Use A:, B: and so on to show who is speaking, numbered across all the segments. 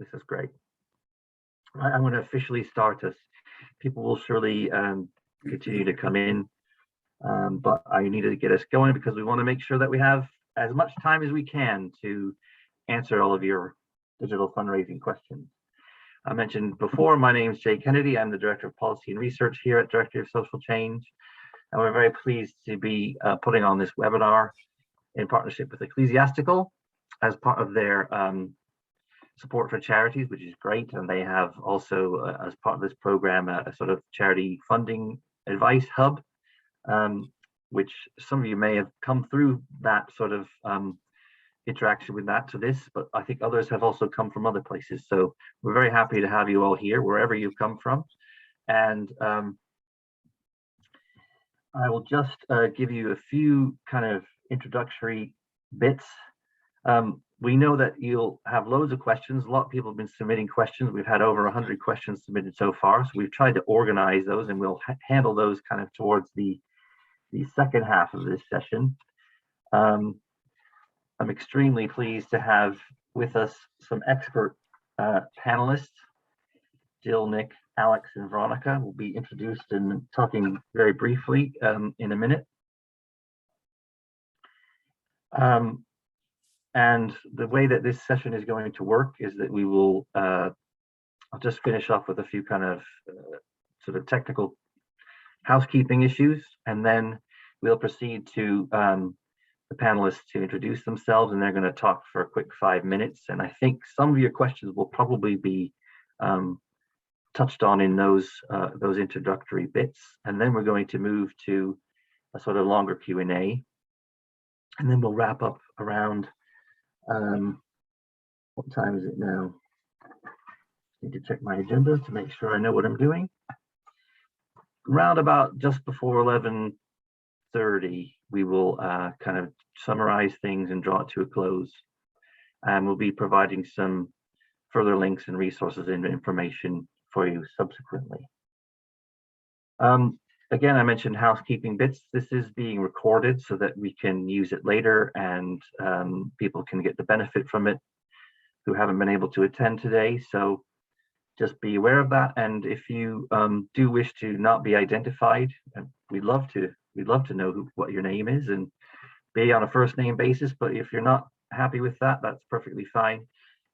A: This is great. I'm going to officially start us. People will surely continue to come in, but I needed to get us going because we want to make sure that we have as much time as we can to answer all of your digital fundraising questions. I mentioned before, my name is Jay Kennedy. I'm the Director of Policy and Research here at Directory of Social Change, and we're very pleased to be putting on this webinar in partnership with Ecclesiastical as part of their support for charities, which is great. And they have also, as part of this program, a sort of charity funding advice hub, which some of you may have come through that sort of interaction with that to this, but I think others have also come from other places. So we're very happy to have you all here, wherever you've come from. And I will just give you a few kind of introductory bits. We know that you'll have loads of questions. A lot of people have been submitting questions. We've had over 100 questions submitted so far. So we've tried to organize those, and we'll handle those kind of towards the second half of this session. I'm extremely pleased to have with us some expert panelists. Jill, Nick, Alex, and Veronica will be introduced and talking very briefly in a minute. And the way that this session is going to work is that we will, I'll just finish off with a few kind of sort of technical housekeeping issues, and then we'll proceed to the panelists to introduce themselves, and they're going to talk for a quick 5 minutes. And I think some of your questions will probably be touched on in those introductory bits, and then we're going to move to a sort of longer Q&A, and then we'll wrap up around what time is it now? Need to check my agenda to make sure I know what I'm doing. Round about just before 11:30, we will kind of summarize things and draw it to a close. And we'll be providing some further links and resources and information for you subsequently. Again, I mentioned housekeeping bits. This is being recorded so that we can use it later, and people can get the benefit from it who haven't been able to attend today. So just be aware of that. And if you do wish to not be identified, we'd love to know what your name is, and be on a first name basis. But if you're not happy with that, that's perfectly fine.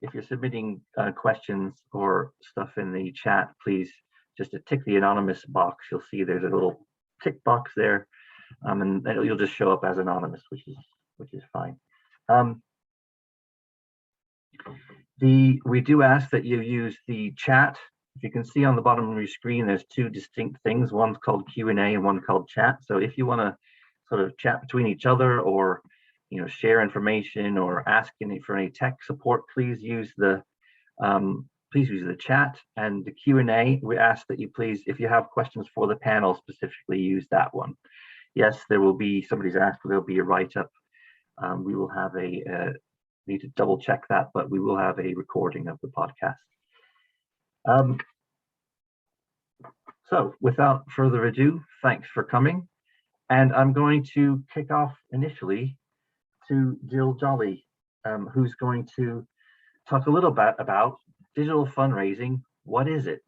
A: If you're submitting questions or stuff in the chat, please just to tick the anonymous box. You'll see there's a little tick box there, and you'll just show up as anonymous, which is fine. We do ask that you use the chat. If you can see on the bottom of your screen, there's two distinct things. One's called Q&A and one called chat. So if you want to sort of chat between each other, or share information, or ask for any tech support, please use the chat. And the Q&A, we ask that you please, if you have questions for the panel specifically, use that one. Yes, there will be, somebody's asked, there'll be a write-up. We will have need to double check that, but we will have a recording of the podcast. So without further ado, thanks for coming. And I'm going to kick off initially to Jill Jolly, who's going to talk a little bit about digital fundraising. What is it?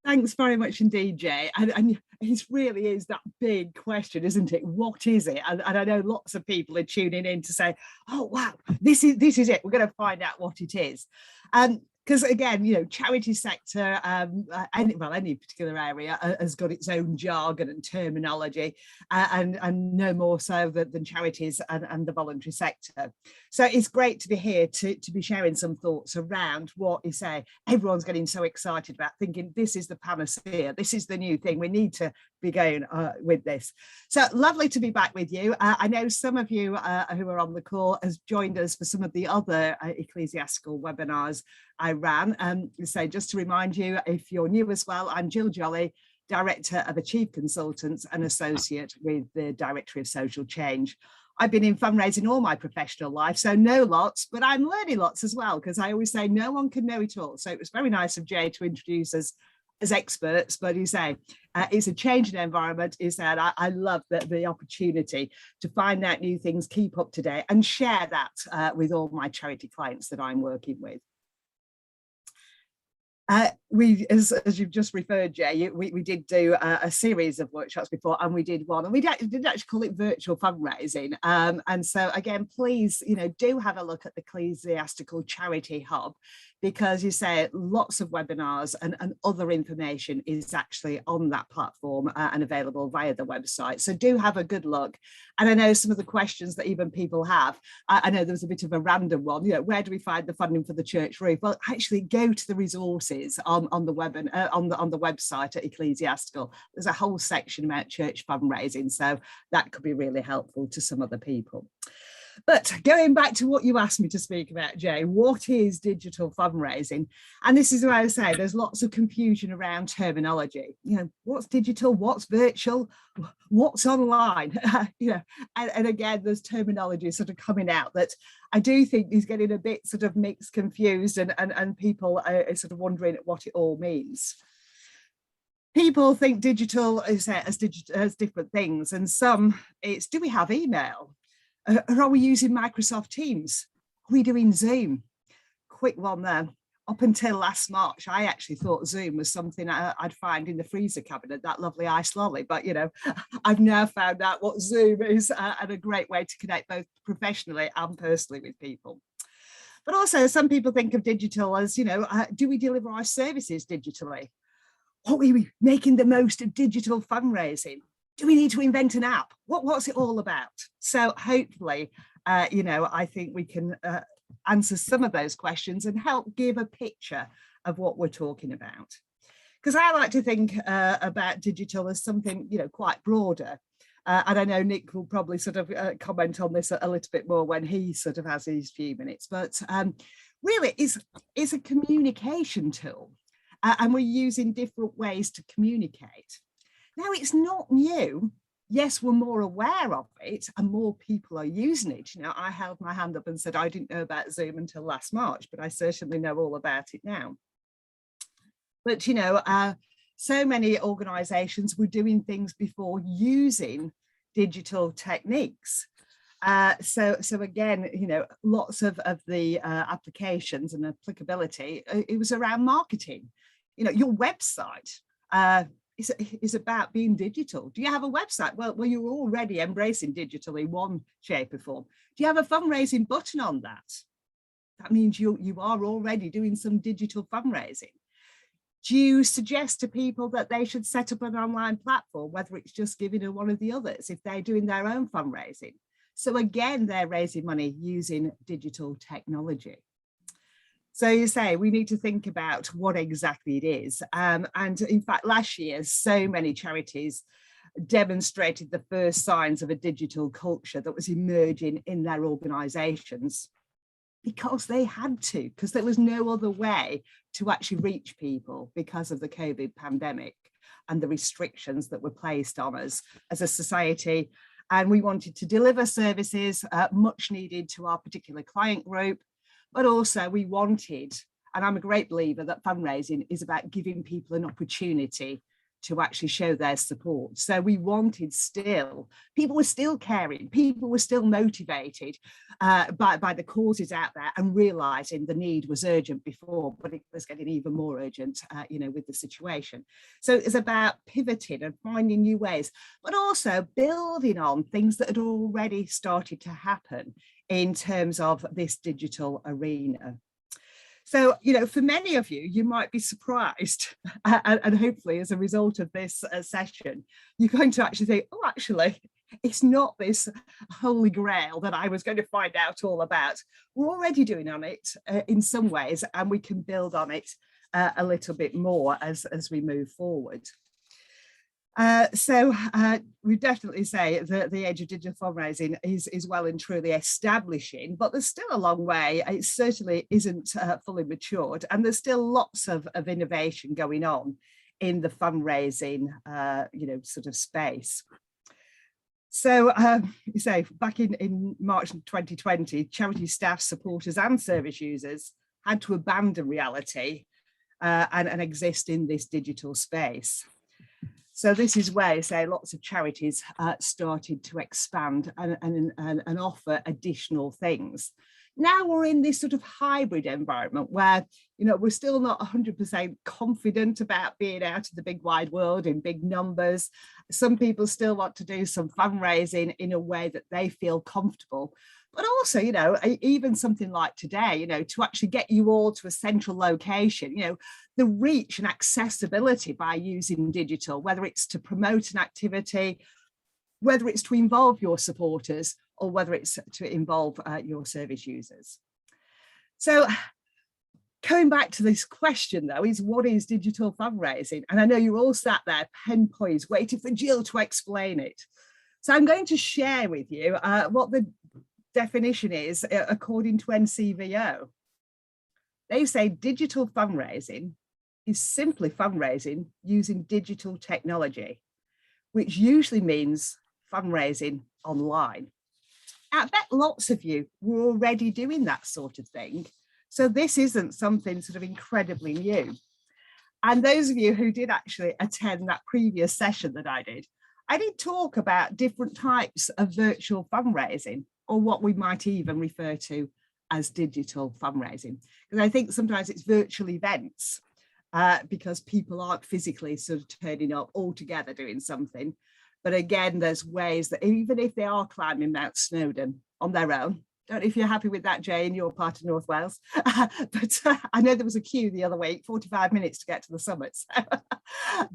B: Thanks very much indeed, Jay. And it really is that big question, isn't it? What is it? And I know lots of people are tuning in to say, oh, wow, this is it. We're going to find out what it is. Because again, charity sector, any particular area has got its own jargon and terminology, and no more so than charities and the voluntary sector. So it's great to be here to be sharing some thoughts around what you say. Everyone's getting so excited about, thinking this is the panacea, this is the new thing. We need to be going with this. So lovely to be back with you. I know some of you who are on the call has joined us for some of the other ecclesiastical webinars I ran. So just to remind you, if you're new as well, I'm Jill Jolly, Director of Achieve Consultants and Associate with the Directory of Social Change. I've been in fundraising all my professional life, so know lots, but I'm learning lots as well, because I always say no one can know it all. So it was very nice of Jay to introduce us as experts, but you say it's a changing environment. Is that I love the opportunity to find out new things, keep up to date, and share that with all my charity clients that I'm working with. As you've just referred, Jay, we did do a series of workshops before, and we did one, and we did actually call it virtual fundraising. And so again, please, do have a look at the Ecclesiastical Charity Hub, because you say lots of webinars and other information is actually on that platform and available via the website. So do have a good look. And I know some of the questions that even people have, I know there was a bit of a random one, where do we find the funding for the church roof? Well, actually go to the resources on the web and on the website at Ecclesiastical. There's a whole section about church fundraising, so that could be really helpful to some other people. But going back to what you asked me to speak about, Jay, what is digital fundraising? And this is where I say there's lots of confusion around terminology. What's digital, what's virtual, what's online? And again, there's terminology sort of coming out that I do think is getting a bit sort of mixed, confused, and people are sort of wondering what it all means. People think digital as different things, and some it's, do we have email? Or are we using Microsoft Teams? Are we doing Zoom? Quick one there. Up until last March, I actually thought Zoom was something I'd find in the freezer cabinet, that lovely ice lolly. But, I've now found out what Zoom is and a great way to connect both professionally and personally with people. But also some people think of digital as, do we deliver our services digitally? Are we making the most of digital fundraising? Do we need to invent an app? What's it all about? So hopefully, I think we can answer some of those questions and help give a picture of what we're talking about. Because I like to think about digital as something, quite broader. And I know Nick will probably sort of comment on this a little bit more when he sort of has his few minutes. But really, it's a communication tool. And we're using different ways to communicate. Now, it's not new. Yes, we're more aware of it and more people are using it. I held my hand up and said I didn't know about Zoom until last March, but I certainly know all about it now. But, so many organisations were doing things before using digital techniques. So again, lots of the applications and applicability, it was around marketing. Your website is about being digital. Do you have a website? Well, you're already embracing digital in one shape or form. Do you have a fundraising button on that? That means you are already doing some digital fundraising. Do you suggest to people that they should set up an online platform, whether it's just giving or one of the others, if they're doing their own fundraising? So again, they're raising money using digital technology. So you say we need to think about what exactly it is. And in fact, last year, so many charities demonstrated the first signs of a digital culture that was emerging in their organisations, because they had to, because there was no other way to actually reach people because of the COVID pandemic and the restrictions that were placed on us as a society. And we wanted to deliver services much needed to our particular client group. But also we wanted, and I'm a great believer that fundraising is about giving people an opportunity to actually show their support. So we wanted people were still caring, people were still motivated by the causes out there, and realising the need was urgent before, but it was getting even more urgent, with the situation. So it's about pivoting and finding new ways, but also building on things that had already started to happen in terms of this digital arena. So, for many of you, you might be surprised, and hopefully as a result of this session, you're going to actually think, oh, actually, it's not this holy grail that I was going to find out all about. We're already doing on it in some ways, and we can build on it a little bit more as we move forward. So we definitely say that the age of digital fundraising is well and truly establishing, but there's still a long way. It certainly isn't fully matured, and there's still lots of innovation going on in the fundraising, sort of space. So you say back in March 2020, charity staff, supporters and service users had to abandon reality and exist in this digital space. So this is where, say, lots of charities started to expand and offer additional things. Now we're in this sort of hybrid environment where, we're still not 100% confident about being out in the big wide world in big numbers. Some people still want to do some fundraising in a way that they feel comfortable. But also, even something like today, to actually get you all to a central location, the reach and accessibility by using digital, whether it's to promote an activity, whether it's to involve your supporters, or whether it's to involve your service users. So coming back to this question, though, is what is digital fundraising? And I know you're all sat there, pen poised, waiting for Jill to explain it. So I'm going to share with you what the definition is according to NCVO. They say digital fundraising is simply fundraising using digital technology, which usually means fundraising online. I bet lots of you were already doing that sort of thing. So this isn't something sort of incredibly new. And those of you who did actually attend that previous session that I did talk about different types of virtual fundraising, or what we might even refer to as digital fundraising. Because I think sometimes it's virtual events because people aren't physically sort of turning up all together doing something. But again, there's ways that even if they are climbing Mount Snowdon on their own, don't know if you're happy with that, Jay, in your part of North Wales, but I know there was a queue the other week, 45 minutes to get to the summit. So.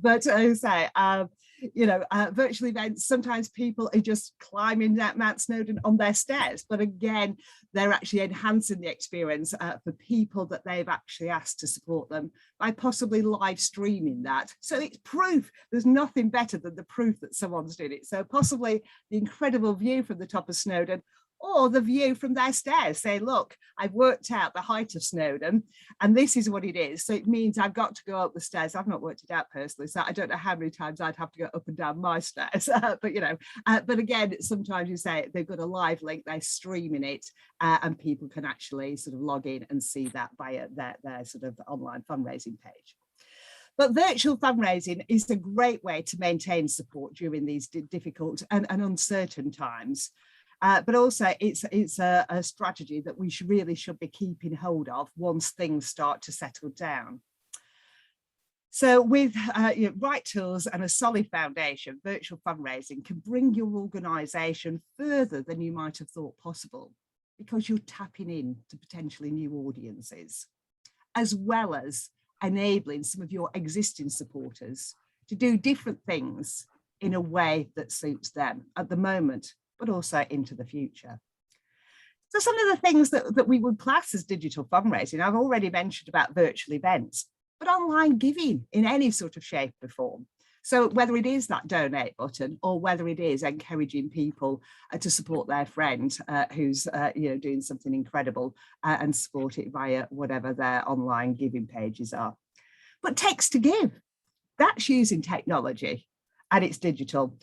B: But as I say, virtual events, sometimes people are just climbing that Mount Snowdon on their stairs. But again, they're actually enhancing the experience for people that they've actually asked to support them by possibly live streaming that. So it's proof. There's nothing better than the proof that someone's doing it. So possibly the incredible view from the top of Snowdon, or the view from their stairs, say, look, I've worked out the height of Snowdon and this is what it is. So it means I've got to go up the stairs. I've not worked it out personally, so I don't know how many times I'd have to go up and down my stairs. But again, sometimes you say they've got a live link, they're streaming it, and people can actually sort of log in and see that via their sort of online fundraising page. But virtual fundraising is a great way to maintain support during these difficult and uncertain times. But also it's a strategy that we really should be keeping hold of once things start to settle down. So with right tools and a solid foundation, virtual fundraising can bring your organisation further than you might have thought possible, because you're tapping in to potentially new audiences, as well as enabling some of your existing supporters to do different things in a way that suits them at the moment, but also into the future. So some of the things that we would class as digital fundraising, I've already mentioned about virtual events, but online giving in any sort of shape or form. So whether it is that donate button, or whether it is encouraging people to support their friend who's doing something incredible and support it via whatever their online giving pages are. But text to give, that's using technology. And it's digital.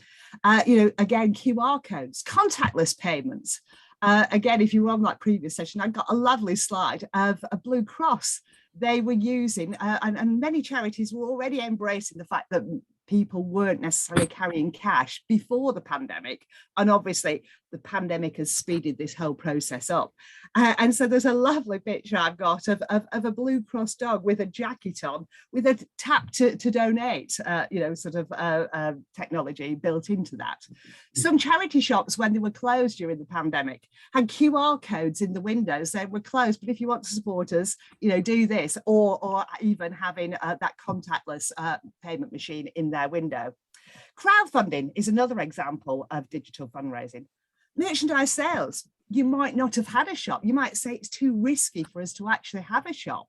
B: Again, QR codes, contactless payments. Again, if you were on that previous session, I got a lovely slide of a Blue Cross. They were using, and many charities were already embracing the fact that people weren't necessarily carrying cash before the pandemic. And obviously the pandemic has speeded this whole process up. And so there's a lovely picture I've got of a Blue Cross dog with a jacket on, with a tap to donate, technology built into that. Some charity shops, when they were closed during the pandemic, had QR codes in the windows. They were closed, but if you want to support us, do this, or even having that contactless payment machine in their window. Crowdfunding is another example of digital fundraising. Merchandise sales, you might not have had a shop. You might say it's too risky for us to actually have a shop.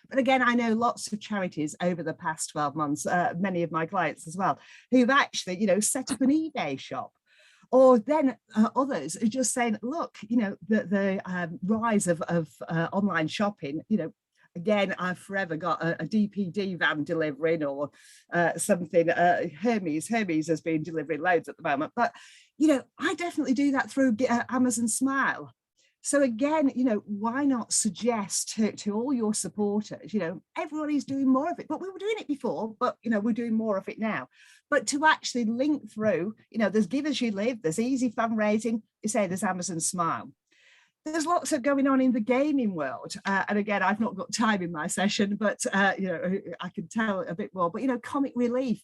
B: But again, I know lots of charities over the past 12 months, many of my clients as well, who've actually, set up an eBay shop. Or then others are just saying, look, the rise of online shopping, again, I've forever got a DPD van delivering, or something. Hermes has been delivering loads at the moment. But, I definitely do that through Amazon Smile. So again, why not suggest to all your supporters, everybody's doing more of it, but we were doing it before, but, we're doing more of it now. But to actually link through, there's Give As You Live, there's easy fundraising, you say there's Amazon Smile. There's lots of going on in the gaming world. And again, I've not got time in my session, but I can tell a bit more. But, Comic Relief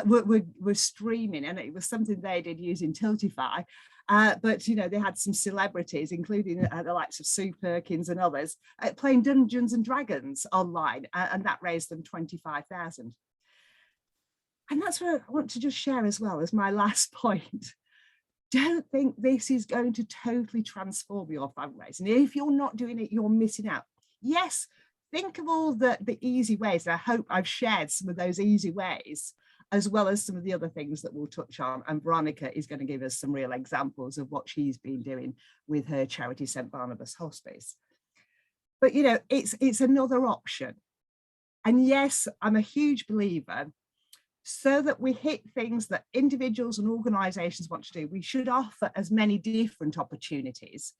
B: were streaming, and it was something they did using Tiltify. But, they had some celebrities, including the likes of Sue Perkins and others, playing Dungeons and Dragons online, and that raised them 25,000. And that's what I want to just share as well as my last point. Don't think this is going to totally transform your fundraising. If you're not doing it, you're missing out. Yes, think of all the easy ways. I hope I've shared some of those easy ways, as well as some of the other things that we'll touch on. And Veronica is going to give us some real examples of what she's been doing with her charity St. Barnabas Hospice. But, it's another option. And yes, I'm a huge believer, so that we hit things that individuals and organisations want to do, we should offer as many different opportunities.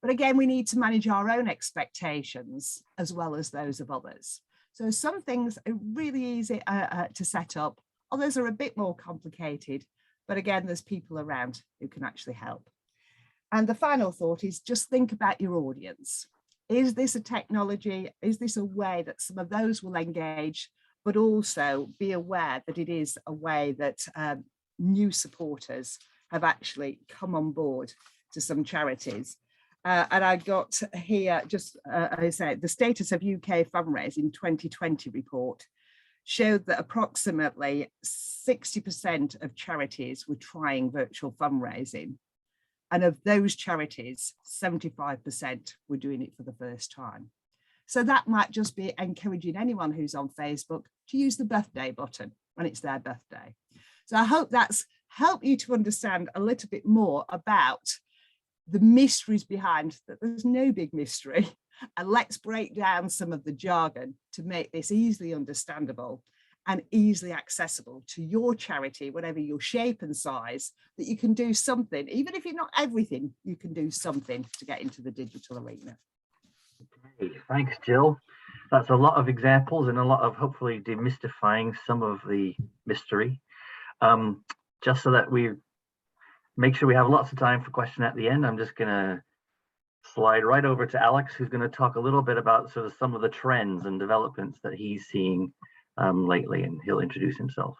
B: But again, we need to manage our own expectations as well as those of others. So some things are really easy to set up. Others are a bit more complicated. But again, there's people around who can actually help. And the final thought is just think about your audience. Is this a technology? Is this a way that some of those will engage? But also be aware that it is a way that new supporters have actually come on board to some charities. And I got here, just I said, the Status of UK Fundraising 2020 report showed that approximately 60% of charities were trying virtual fundraising. And of those charities, 75% were doing it for the first time. So that might just be encouraging anyone who's on Facebook to use the birthday button when it's their birthday. So I hope that's helped you to understand a little bit more about the mysteries behind that. There's no big mystery. And let's break down some of the jargon to make this easily understandable and easily accessible to your charity, whatever your shape and size, that you can do something, even if you're not everything, you can do something to get into the digital arena.
A: Okay, thanks, Jill. That's a lot of examples and a lot of hopefully demystifying some of the mystery. Just so that we make sure we have lots of time for question at the end, I'm just going to slide right over to Alex, who's going to talk a little bit about sort of some of the trends and developments that he's seeing lately, and he'll introduce himself.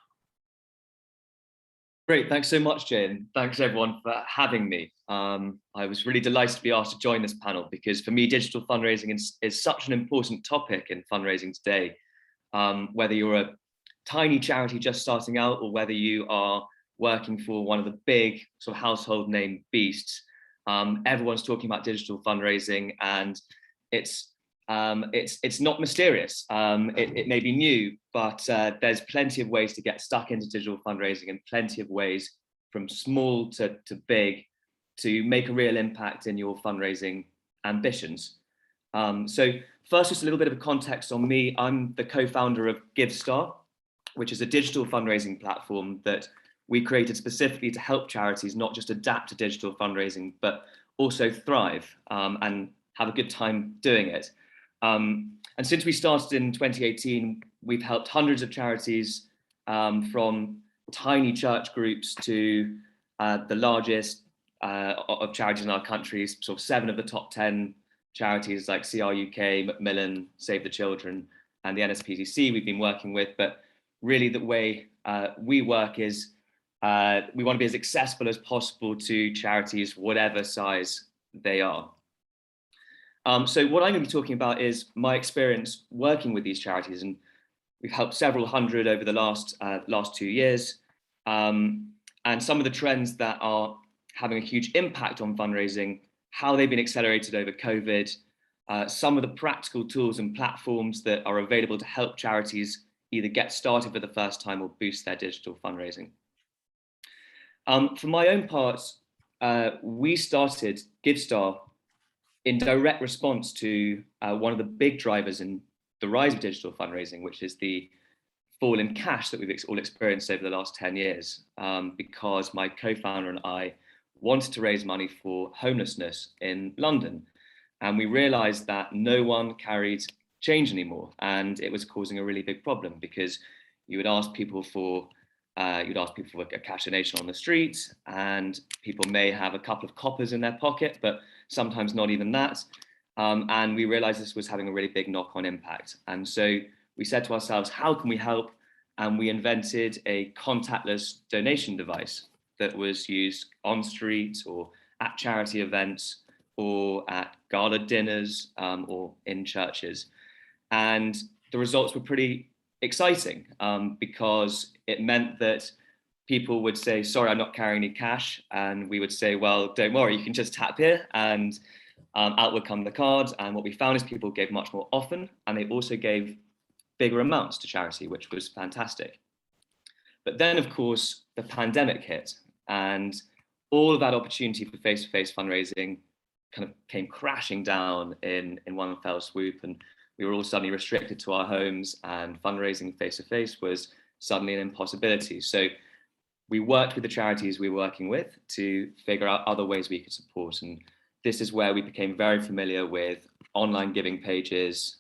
C: Great, thanks so much, Jane. Thanks everyone for having me. I was really delighted to be asked to join this panel because for me, digital fundraising is such an important topic in fundraising today. Whether you're a tiny charity just starting out or whether you are working for one of the big sort of household name beasts, everyone's talking about digital fundraising, and it's not mysterious. It may be new, but there's plenty of ways to get stuck into digital fundraising and plenty of ways from small to big to make a real impact in your fundraising ambitions. So first, just a little bit of context on me. I'm the co-founder of GiveStar, which is a digital fundraising platform that we created specifically to help charities not just adapt to digital fundraising, but also thrive and have a good time doing it. And since we started in 2018, we've helped hundreds of charities, from tiny church groups to the largest of charities in our countries, sort of 7 of the top 10 charities like CR UK, Macmillan, Save the Children, and the NSPCC we've been working with. But really the way we work is we want to be as accessible as possible to charities, whatever size they are. So what I'm going to be talking about is my experience working with these charities, and we've helped several hundred over the last 2 years, and some of the trends that are having a huge impact on fundraising, how they've been accelerated over COVID, some of the practical tools and platforms that are available to help charities either get started for the first time or boost their digital fundraising. For my own part, we started GiveStar in direct response to one of the big drivers in the rise of digital fundraising, which is the fall in cash that we've all experienced over the last 10 years, because my co-founder and I wanted to raise money for homelessness in London. And we realized that no one carried change anymore. And it was causing a really big problem because you would ask people for you'd ask people for a cash donation on the street, and people may have a couple of coppers in their pocket, but sometimes not even that. And we realized this was having a really big knock-on impact. And so we said to ourselves, how can we help? And we invented a contactless donation device that was used on street or at charity events or at gala dinners or in churches. And the results were pretty exciting because it meant that people would say, sorry, I'm not carrying any cash. And we would say, well, don't worry, you can just tap here and out would come the cards. And what we found is people gave much more often, and they also gave bigger amounts to charity, which was fantastic. But then, of course, the pandemic hit, and all of that opportunity for face-to-face fundraising kind of came crashing down in one fell swoop. And we were all suddenly restricted to our homes, and fundraising face-to-face was suddenly an impossibility. So we worked with the charities we were working with to figure out other ways we could support. And this is where we became very familiar with online giving pages,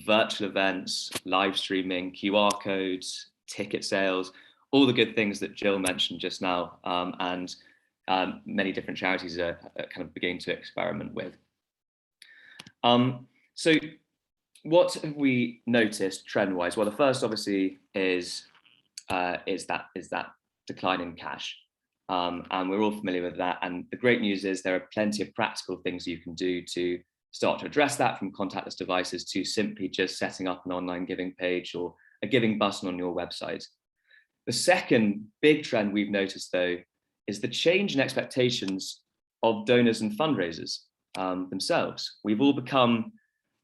C: virtual events, live streaming, QR codes, ticket sales, all the good things that Jill mentioned just now, and many different charities are kind of beginning to experiment with. So what have we noticed trend-wise? Well, the first obviously is that decline in cash. And we're all familiar with that. And the great news is there are plenty of practical things you can do to start to address that, from contactless devices to simply just setting up an online giving page or a giving button on your website. The second big trend we've noticed, though, is the change in expectations of donors and fundraisers themselves. We've all become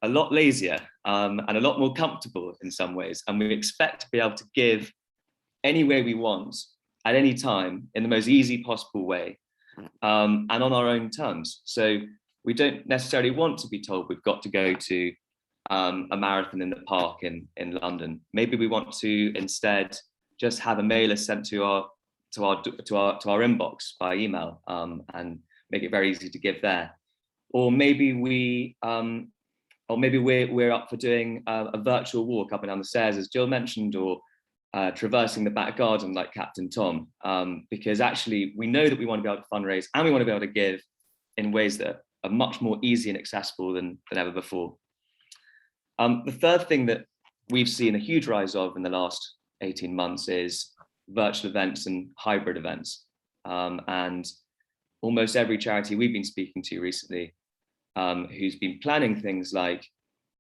C: a lot lazier and a lot more comfortable in some ways, and we expect to be able to give any way we want at any time in the most easy possible way, and on our own terms. So we don't necessarily want to be told we've got to go to a marathon in the park in London. Maybe we want to instead just have a mailer sent to our inbox by email, and make it very easy to give there. Or maybe we're up for doing a virtual walk up and down the stairs, as Jill mentioned, or traversing the back garden like Captain Tom, because actually we know that we want to be able to fundraise and we want to be able to give in ways that are much more easy and accessible than ever before. The third thing that we've seen a huge rise of in the last 18 months is virtual events and hybrid events. And almost every charity we've been speaking to recently, who's been planning things like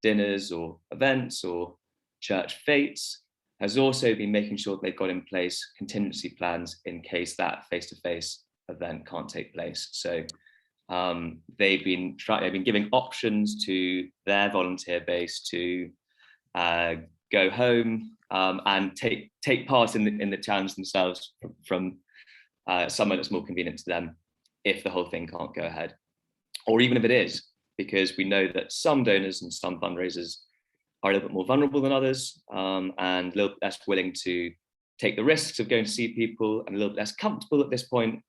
C: dinners or events or church fetes, has also been making sure they've got in place contingency plans in case that face-to-face event can't take place. So they've been giving options to their volunteer base to go home and take part in the challenge themselves from somewhere that's more convenient to them if the whole thing can't go ahead, or even if it is, because we know that some donors and some fundraisers are a little bit more vulnerable than others, and a little bit less willing to take the risks of going to see people, and a little bit less comfortable at this point.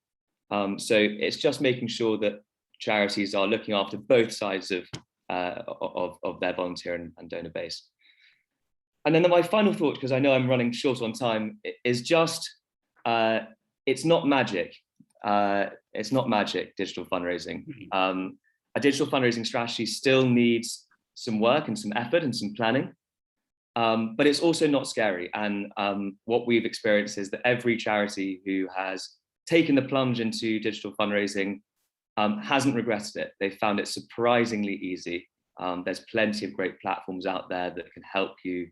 C: So it's just making sure that charities are looking after both sides of their volunteer and donor base. And then my final thought, because I know I'm running short on time, is just it's not magic. It's not magic, digital fundraising. A digital fundraising strategy still needs some work and some effort and some planning, but it's also not scary. And what we've experienced is that every charity who has taken the plunge into digital fundraising hasn't regretted it. They found it surprisingly easy. There's plenty of great platforms out there that can help you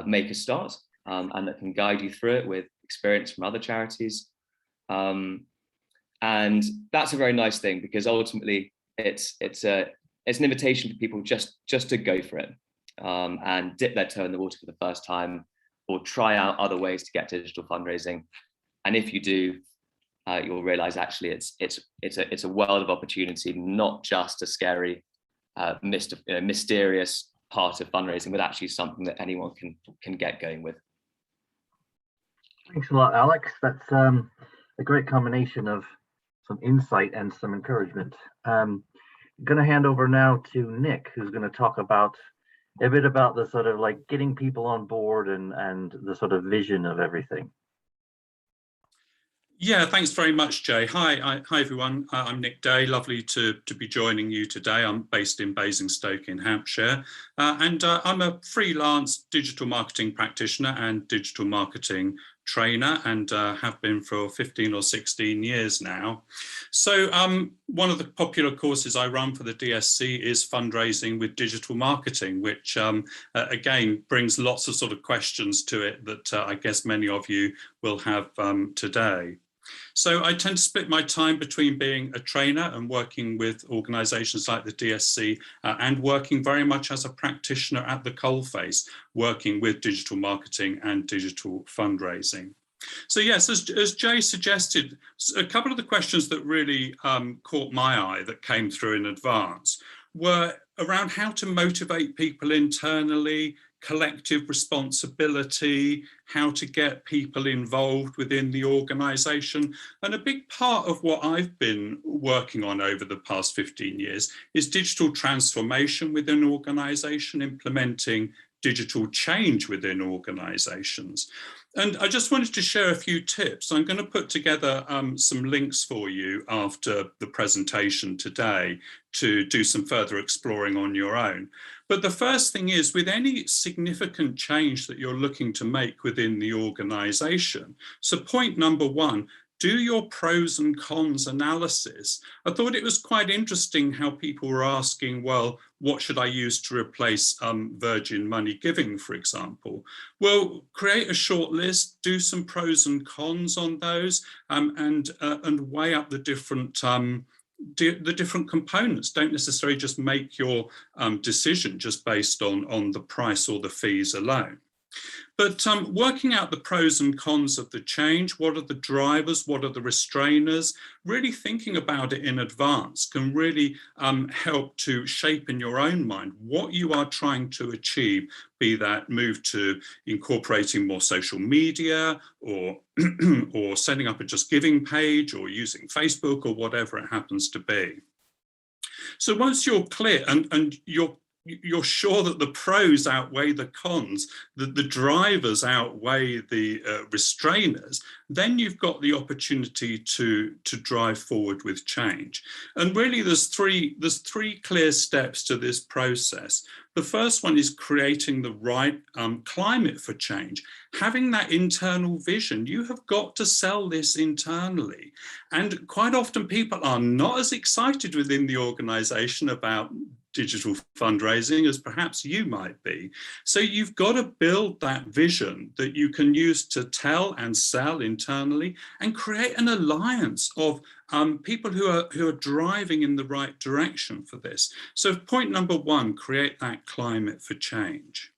C: make a start, and that can guide you through it with experience from other charities. And that's a very nice thing, because ultimately it's an invitation for people just to go for it, and dip their toe in the water for the first time, or try out other ways to get digital fundraising. And if you do, you'll realize actually it's a world of opportunity, not just a scary, mysterious part of fundraising, but actually something that anyone can get going with.
A: Thanks a lot, Alex. That's a great combination of some insight and some encouragement. I'm going to hand over now to Nick, who's going to talk about a bit about the sort of like getting people on board and the sort of vision of everything.
D: Yeah, thanks very much, Jay. Hi everyone. I'm Nick Day. Lovely to be joining you today. I'm based in Basingstoke in Hampshire, and I'm a freelance digital marketing practitioner and digital marketing trainer, and have been for 15 or 16 years now. So one of the popular courses I run for the DSC is fundraising with digital marketing, which again brings lots of sort of questions to it that I guess many of you will have today. So I tend to split my time between being a trainer and working with organisations like the DSC and working very much as a practitioner at the coalface, working with digital marketing and digital fundraising. So yes, as Jay suggested, a couple of the questions that really caught my eye that came through in advance were around how to motivate people internally, collective responsibility, how to get people involved within the organisation. And a big part of what I've been working on over the past 15 years is digital transformation within an organisation, implementing digital change within organisations. And I just wanted to share a few tips. I'm going to put together some links for you after the presentation today to do some further exploring on your own. But the first thing is, with any significant change that you're looking to make within the organisation, so point number one, do your pros and cons analysis. I thought it was quite interesting how people were asking, well, what should I use to replace Virgin Money Giving, for example? Well, create a short list, do some pros and cons on those, and weigh up the different components. Don't necessarily just make your decision just based on the price or the fees alone. But working out the pros and cons of the change, what are the drivers, what are the restrainers, really thinking about it in advance can really help to shape in your own mind what you are trying to achieve, be that move to incorporating more social media or, or setting up a Just Giving page or using Facebook or whatever it happens to be. So once you're clear and you're sure that the pros outweigh the cons, that the drivers outweigh the restrainers, then you've got the opportunity to drive forward with change. And really there's three clear steps to this process. The first one is creating the right climate for change, having that internal vision. You have got to sell this internally. And quite often people are not as excited within the organization about digital fundraising as perhaps you might be. So you've got to build that vision that you can use to tell and sell internally and create an alliance of people who are driving in the right direction for this. So point number one, create that climate for change.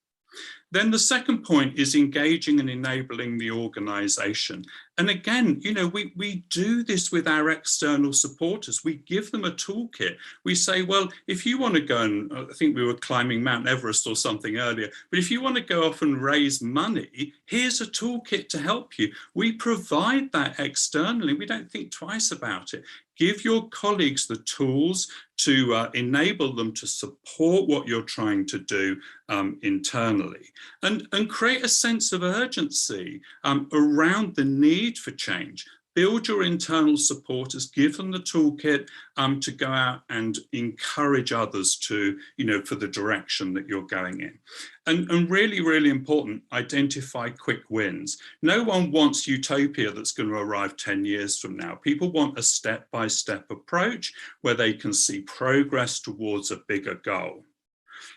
D: Then the second point is engaging and enabling the organisation. And again, you know, we do this with our external supporters. We give them a toolkit. We say, well, if you want to go and, I think we were climbing Mount Everest or something earlier, but if you want to go off and raise money, here's a toolkit to help you. We provide that externally. We don't think twice about it. Give your colleagues the tools to enable them to support what you're trying to do internally, and create a sense of urgency around the need for change. Build your internal supporters, give them the toolkit to go out and encourage others to, you know, for the direction that you're going in. And really, really important, identify quick wins. No one wants utopia that's going to arrive 10 years from now. People want a step-by-step approach where they can see progress towards a bigger goal.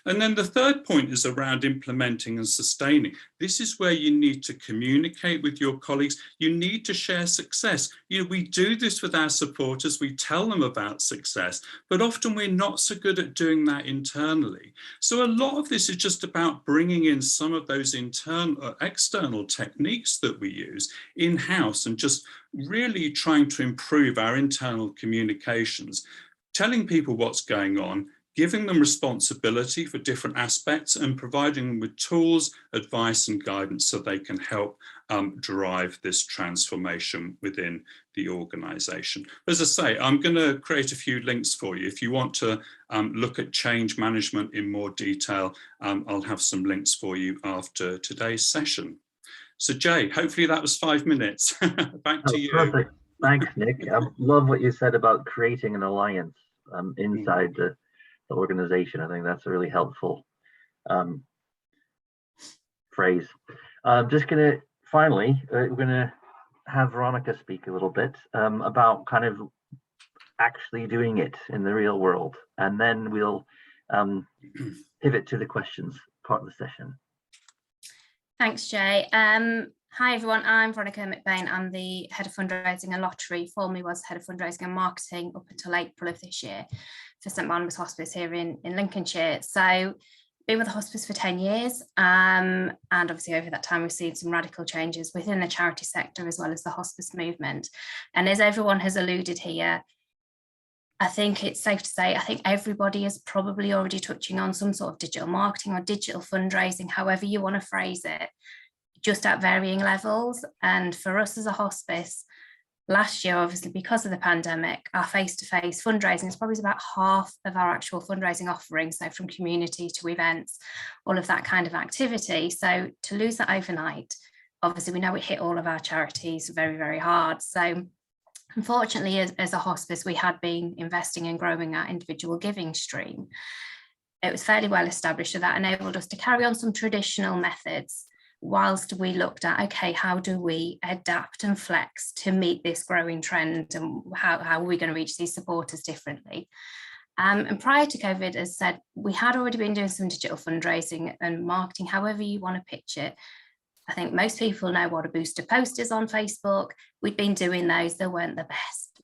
D: And then the third point is around implementing and sustaining. This is where you need to communicate with your colleagues. You need to share success. You know, we do this with our supporters. We tell them about success, but often we're not so good at doing that internally. So a lot of this is just about bringing in some of those internal, external techniques that we use in-house and just really trying to improve our internal communications, telling people what's going on, giving them responsibility for different aspects and providing them with tools, advice and guidance so they can help drive this transformation within the organisation. As I say, I'm going to create a few links for you. If you want to look at change management in more detail, I'll have some links for you after today's session. So Jay, hopefully that was 5 minutes. Back to you.
A: Perfect. Thanks, Nick. I love what you said about creating an alliance inside the organization. I think that's a really helpful phrase. I'm just going to, finally, we're going to have Veronica speak a little bit about kind of actually doing it in the real world. And then we'll pivot to the questions part of the session.
E: Thanks, Jay. Hi, everyone. I'm Veronica McBain. I'm the head of fundraising and lottery, formerly was head of fundraising and marketing up until April of this year for St Barnabas Hospice here in Lincolnshire. So been with the hospice for 10 years. And obviously over that time, we've seen some radical changes within the charity sector as well as the hospice movement. And as everyone has alluded here, I think it's safe to say, I think everybody is probably already touching on some sort of digital marketing or digital fundraising, however you want to phrase it, just at varying levels. And for us as a hospice, last year, obviously, because of the pandemic, our face-to-face fundraising is probably about half of our actual fundraising offering. So from community to events, all of that kind of activity. So to lose that overnight, obviously, we know it hit all of our charities very, very hard. So unfortunately, as a hospice, we had been investing in growing our individual giving stream. It was fairly well established, so that enabled us to carry on some traditional methods whilst we looked at, okay, how do we adapt and flex to meet this growing trend, and how are we going to reach these supporters differently? And prior to COVID, as said, we had already been doing some digital fundraising and marketing, however you want to pitch it. I think most people know what a booster post is on Facebook. We'd been doing those, they weren't the best.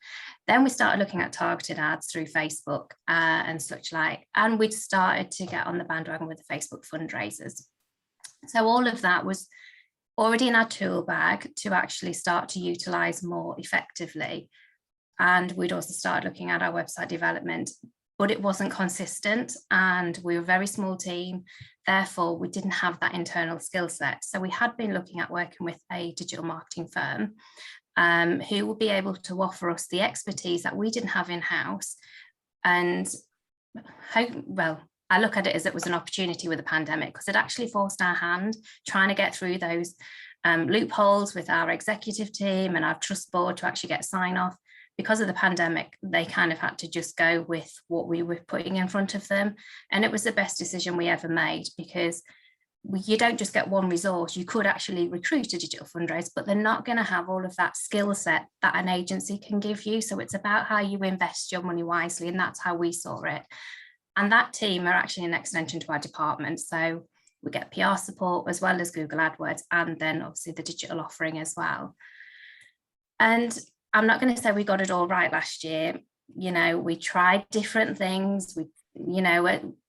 E: Then we started looking at targeted ads through Facebook and such like, and we'd started to get on the bandwagon with the Facebook fundraisers. So all of that was already in our tool bag to actually start to utilise more effectively. And we'd also started looking at our website development, but it wasn't consistent and we were a very small team. Therefore, we didn't have that internal skill set. So we had been looking at working with a digital marketing firm who would be able to offer us the expertise that we didn't have in-house. And I look at it as it was an opportunity with the pandemic, because it actually forced our hand trying to get through those loopholes with our executive team and our trust board to actually get sign off. Because of the pandemic, they kind of had to just go with what we were putting in front of them. And it was the best decision we ever made, because you don't just get one resource. You could actually recruit a digital fundraiser, but they're not going to have all of that skill set that an agency can give you. So it's about how you invest your money wisely. And that's how we saw it. And that team are actually an extension to our department. So we get PR support as well as Google AdWords, and then obviously the digital offering as well. And I'm not going to say we got it all right last year. You know, we tried different things.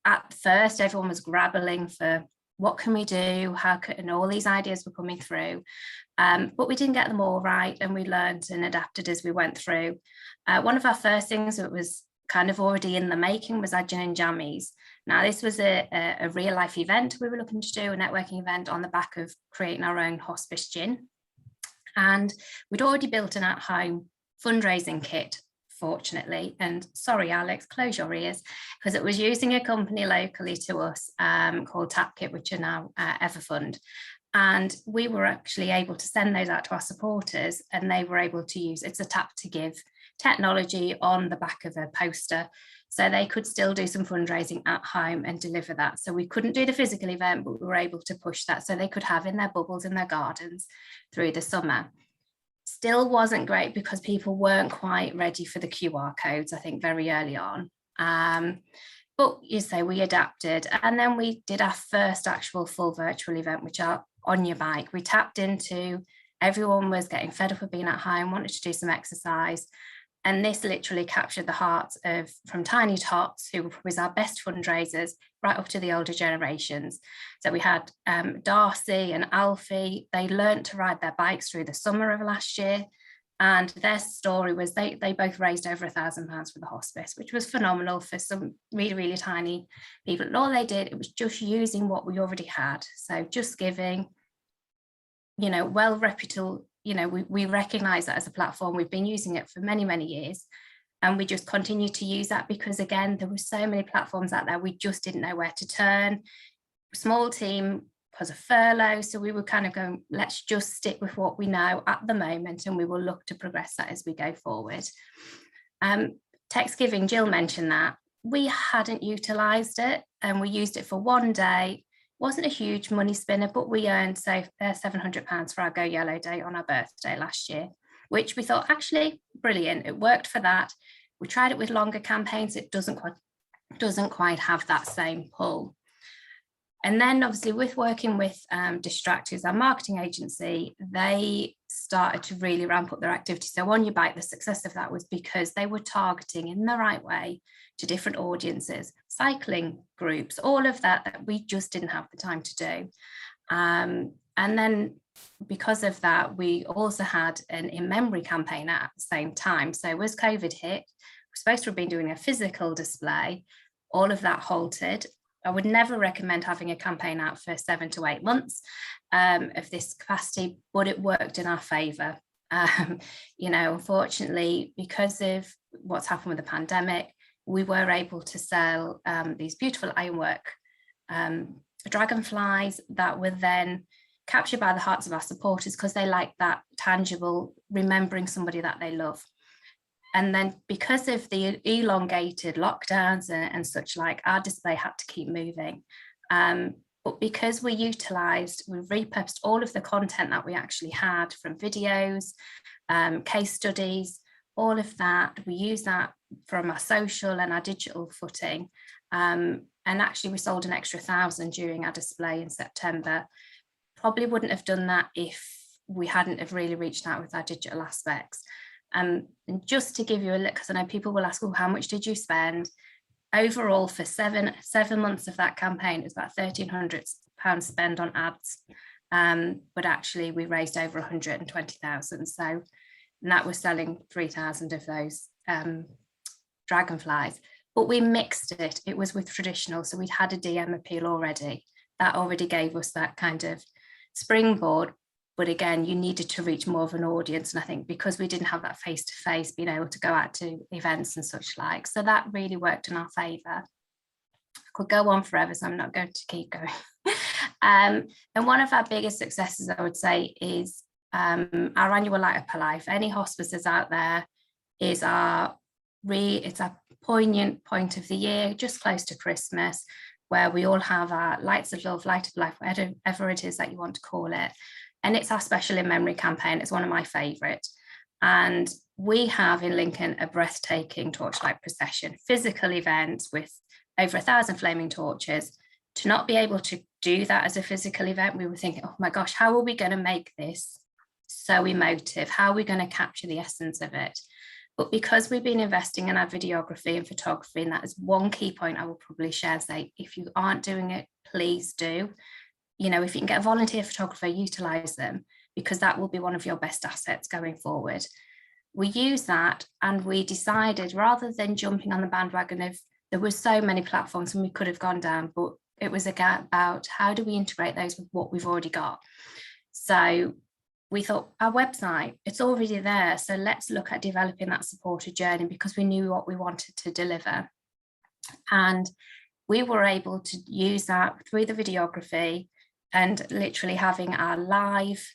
E: At first, everyone was grappling for what can we do? And all these ideas were coming through. But we didn't get them all right, and we learned and adapted as we went through. One of our first things that was kind of already in the making was our gin and jammies. Now, this was a real life event we were looking to do, a networking event on the back of creating our own hospice gin. And we'd already built an at-home fundraising kit, fortunately. And sorry, Alex, close your ears, because it was using a company locally to us called TapKit, which are now Everfund. And we were actually able to send those out to our supporters, and they were able to use, it's a tap to give technology on the back of a poster. So they could still do some fundraising at home and deliver that. So we couldn't do the physical event, but we were able to push that so they could have in their bubbles in their gardens through the summer. Still wasn't great because people weren't quite ready for the QR codes, I think, very early on. But you say we adapted, and then we did our first actual full virtual event, which are on your bike. We tapped into, everyone was getting fed up of being at home, wanted to do some exercise. And this literally captured the hearts of, from Tiny Tots, who was our best fundraisers, right up to the older generations. So we had Darcy and Alfie. They learned to ride their bikes through the summer of last year. And their story was they both raised over £1,000 for the hospice, which was phenomenal for some really, really tiny people. And all they did, it was just using what we already had. So Just Giving, you know, well reputable, you know, we recognize that as a platform. We've been using it for many, many years. And we just continue to use that because, again, there were so many platforms out there. We just didn't know where to turn. Small team because of furlough. So we were kind of going, let's just stick with what we know at the moment, and we will look to progress that as we go forward. Text giving, Jill mentioned that. We hadn't utilised it, and we used it for one day. Wasn't a huge money spinner, but we earned £700 for our Go Yellow Day on our birthday last year, which we thought actually brilliant. It worked for that. We tried it with longer campaigns. It doesn't quite have that same pull. And then obviously with working with Distractors, our marketing agency, they started to really ramp up their activity. So on Your Bike, the success of that was because they were targeting in the right way to different audiences, cycling groups, all of that we just didn't have the time to do. And then because of that, we also had an in-memory campaign at the same time. So as COVID hit, we're supposed to have been doing a physical display, all of that halted. I would never recommend having a campaign out for 7 to 8 months of this capacity, but it worked in our favour. You know, unfortunately, because of what's happened with the pandemic, we were able to sell these beautiful ironwork dragonflies that were then captured by the hearts of our supporters because they like that tangible, remembering somebody that they love. And then because of the elongated lockdowns and such like, our display had to keep moving. But because we repurposed all of the content that we actually had from videos, case studies, all of that, we use that from our social and our digital footing. And actually we sold an extra 1,000 during our display in September. Probably wouldn't have done that if we hadn't have really reached out with our digital aspects. And just to give you a look, because I know people will ask, oh, how much did you spend? Overall, for seven months of that campaign, it was about £1,300 spent on ads. But actually, we raised over 120,000. So, and that was selling 3,000 of those dragonflies. But we mixed it. It was with traditional. So we'd had a DM appeal already. That already gave us that kind of springboard. But again, you needed to reach more of an audience. And I think because we didn't have that face-to-face, being able to go out to events and such like, so that really worked in our favour. I could go on forever, so I'm not going to keep going. And one of our biggest successes, I would say, is our annual Light Up a Life. Any hospices out there, is it's a poignant point of the year, just close to Christmas, where we all have our Lights of Love, Light of Life, whatever it is that you want to call it. And it's our special in memory campaign. It's one of my favourite. And we have in Lincoln a breathtaking torchlight procession, physical events with over 1,000 flaming torches. To not be able to do that as a physical event, we were thinking, oh my gosh, how are we going to make this so emotive? How are we going to capture the essence of it? But because we've been investing in our videography and photography, and that is one key point I will probably share, say, if you aren't doing it, please do. You know, if you can get a volunteer photographer, utilise them, because that will be one of your best assets going forward. We use that, and we decided, rather than jumping on the bandwagon of, there were so many platforms and we could have gone down, but it was about how do we integrate those with what we've already got. So we thought, our website, it's already there. So let's look at developing that supporter journey, because we knew what we wanted to deliver. And we were able to use that through the videography, and literally having our live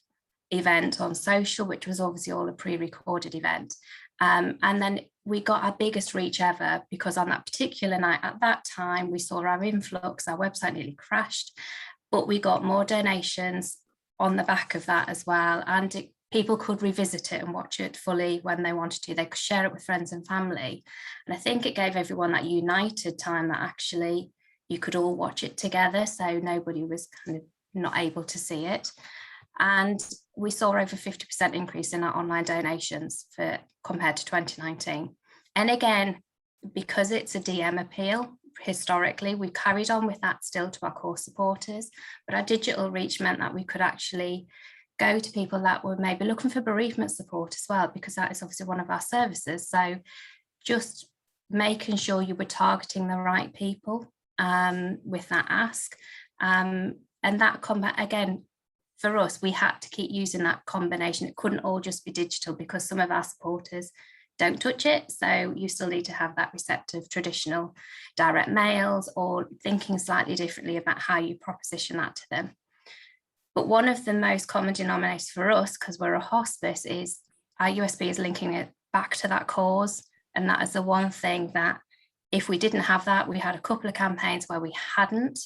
E: event on social, which was obviously all a pre-recorded event. And then we got our biggest reach ever, because on that particular night, at that time, we saw our influx, our website nearly crashed, but we got more donations on the back of that as well. And people could revisit it and watch it fully when they wanted to. They could share it with friends and family. And I think it gave everyone that united time that actually you could all watch it together. So nobody was kind of not able to see it. And we saw over 50% increase in our online donations compared to 2019. And again, because it's a DM appeal, historically, we carried on with that still to our core supporters, but our digital reach meant that we could actually go to people that were maybe looking for bereavement support as well, because that is obviously one of our services. So just making sure you were targeting the right people with that ask. And that combat, again, for us, we had to keep using that combination. It couldn't all just be digital because some of our supporters don't touch it. So you still need to have that receptive traditional direct mails, or thinking slightly differently about how you proposition that to them. But one of the most common denominators for us, because we're a hospice, is our USB is linking it back to that cause. And that is the one thing that if we didn't have that, we had a couple of campaigns where we hadn't.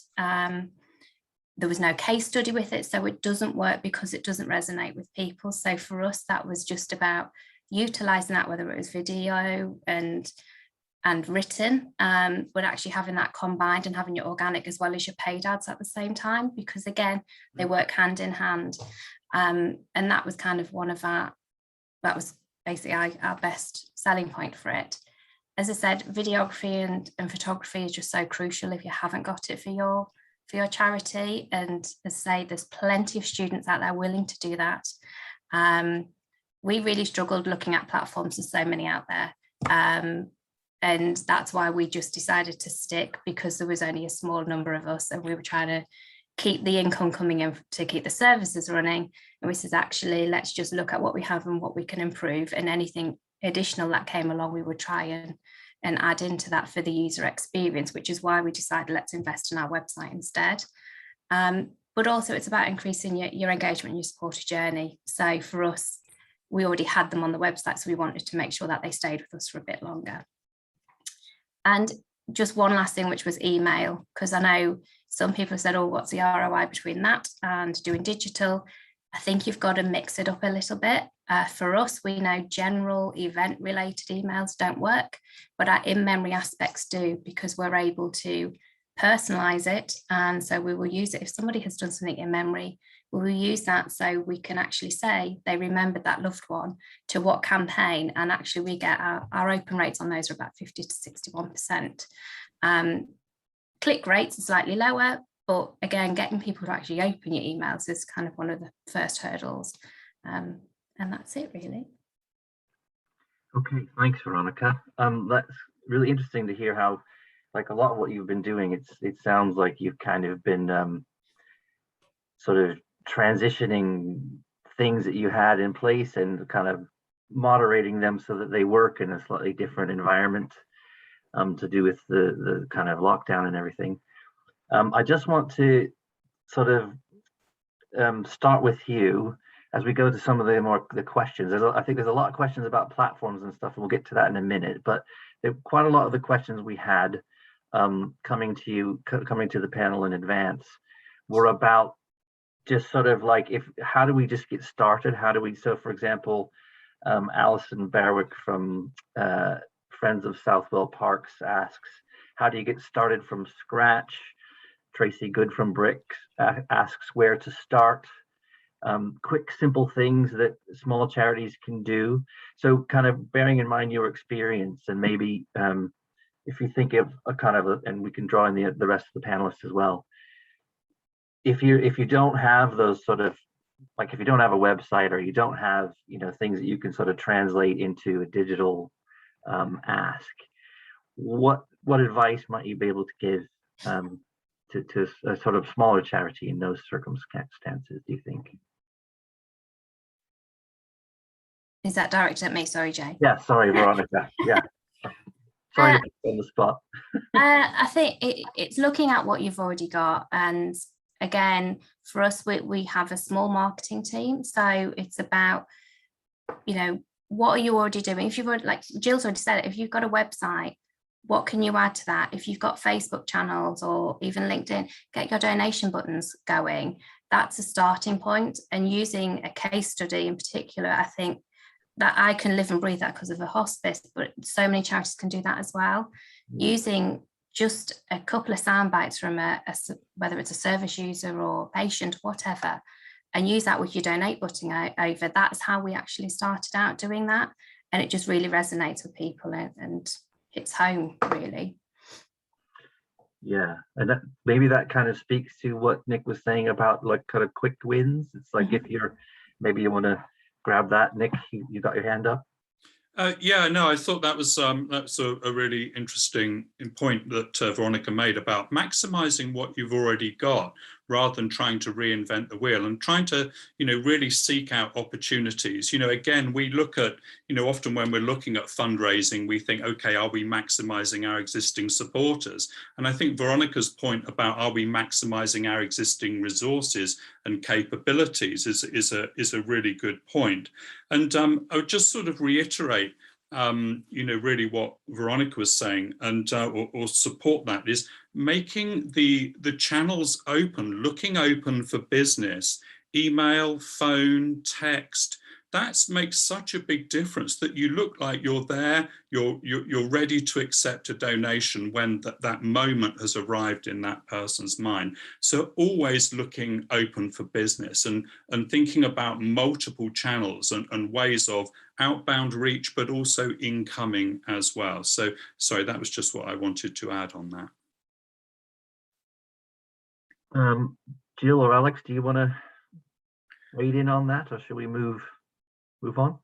E: There was no case study with it, so it doesn't work because it doesn't resonate with people. So for us, that was just about utilising that, whether it was video and written, but actually having that combined and having your organic as well as your paid ads at the same time, because again, they work hand in hand. And that was kind of that was basically our best selling point for it. As I said, videography and photography is just so crucial if you haven't got it for your charity. And as I say, there's plenty of students out there willing to do that. We really struggled looking at platforms. There's so many out there. And that's why we just decided to stick, because there was only a small number of us and we were trying to keep the income coming in to keep the services running. And we said, actually, let's just look at what we have and what we can improve, and anything additional that came along, we would try and add into that for the user experience, which is why we decided let's invest in our website instead. But also it's about increasing your engagement and your supporter journey. So for us, we already had them on the website, so we wanted to make sure that they stayed with us for a bit longer. And just one last thing, which was email, because I know some people have said, oh, what's the ROI between that and doing digital? I think you've got to mix it up a little bit. For us, we know general event related emails don't work, but our in-memory aspects do, because we're able to personalize it. And so we will use it if somebody has done something in memory, we will use that so we can actually say they remembered that loved one to what campaign. And actually we get our open rates on those are about 50 to 61%. Click rates are slightly lower, but again, getting people to actually open your emails is kind of one of the first hurdles. And that's it really.
A: Okay, thanks, Veronica. That's really interesting to hear how, like, a lot of what you've been doing, it sounds like you've kind of been sort of transitioning things that you had in place and kind of moderating them so that they work in a slightly different environment, to do with the kind of lockdown and everything. I just want to sort of start with you as we go to some of the questions. I think there's a lot of questions about platforms and stuff, and we'll get to that in a minute. But quite a lot of the questions we had coming to the panel in advance were about just sort of like, how do we just get started? How do we, so for example, Alison Berwick from Friends of Southwell Parks asks, how do you get started from scratch? Tracy Good from Bricks asks where to start. Quick, simple things that small charities can do. So kind of bearing in mind your experience, and maybe if you think of a kind of and we can draw in the rest of the panelists as well. If you don't have those sort of, like, if you don't have a website, or you don't have, things that you can sort of translate into a digital ask, what advice might you be able to give to a sort of smaller charity in those circumstances, do you think?
E: Is that directed at me? Sorry, Jay.
A: Yeah, sorry, Veronica. Yeah. Sorry to put you on the spot.
E: I think it's looking at what you've already got. And again, for us, we have a small marketing team. So it's about, what are you already doing? If you've already, like Jill's already said it, if you've got a website, what can you add to that? If you've got Facebook channels or even LinkedIn, get your donation buttons going. That's a starting point. And using a case study in particular, I think that I can live and breathe that because of a hospice, but so many charities can do that as well. Using just a couple of sound bites from whether it's a service user or patient, whatever, and use that with your donate button over. That's how we actually started out doing that. And it just really resonates with people and hits home, really.
A: Yeah, and maybe that kind of speaks to what Nick was saying about, like, kind of quick wins. It's like, if you're maybe you want to grab that. Nick, you got your hand up.
D: Yeah, no, I thought that's a really interesting point that Veronica made about maximizing what you've already got rather than trying to reinvent the wheel, and trying to, really seek out opportunities. Again, we look at, often when we're looking at fundraising, we think, okay, are we maximizing our existing supporters? And I think Veronica's point about are we maximizing our existing resources and capabilities is a really good point. And I would just sort of reiterate, really what Veronica was saying, and or support that, is making the channels open, looking open for business, email, phone, text. That makes such a big difference, that you look like you're there, you're ready to accept a donation when that moment has arrived in that person's mind. So always looking open for business, and thinking about multiple channels and ways of outbound reach, but also incoming as well. So sorry, that was just what I wanted to add on that.
A: Jill or Alex, do you want to weigh in on that, or should we move on?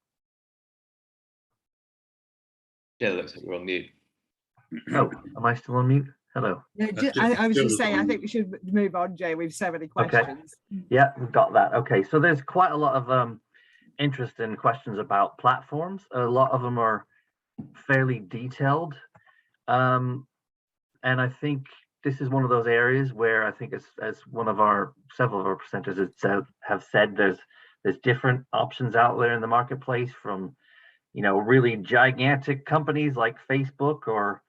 C: Jill, looks like we're on mute.
A: Oh, am I still on mute? Hello.
B: No, I was just saying, I think we should move on, Jay. We've so many questions.
A: Okay. Yeah, we've got that. Okay, so there's quite a lot of interest in questions about platforms. A lot of them are fairly detailed, and I think this is one of those areas where I think, as several of our presenters have said, there's different options out there in the marketplace, from really gigantic companies like Facebook or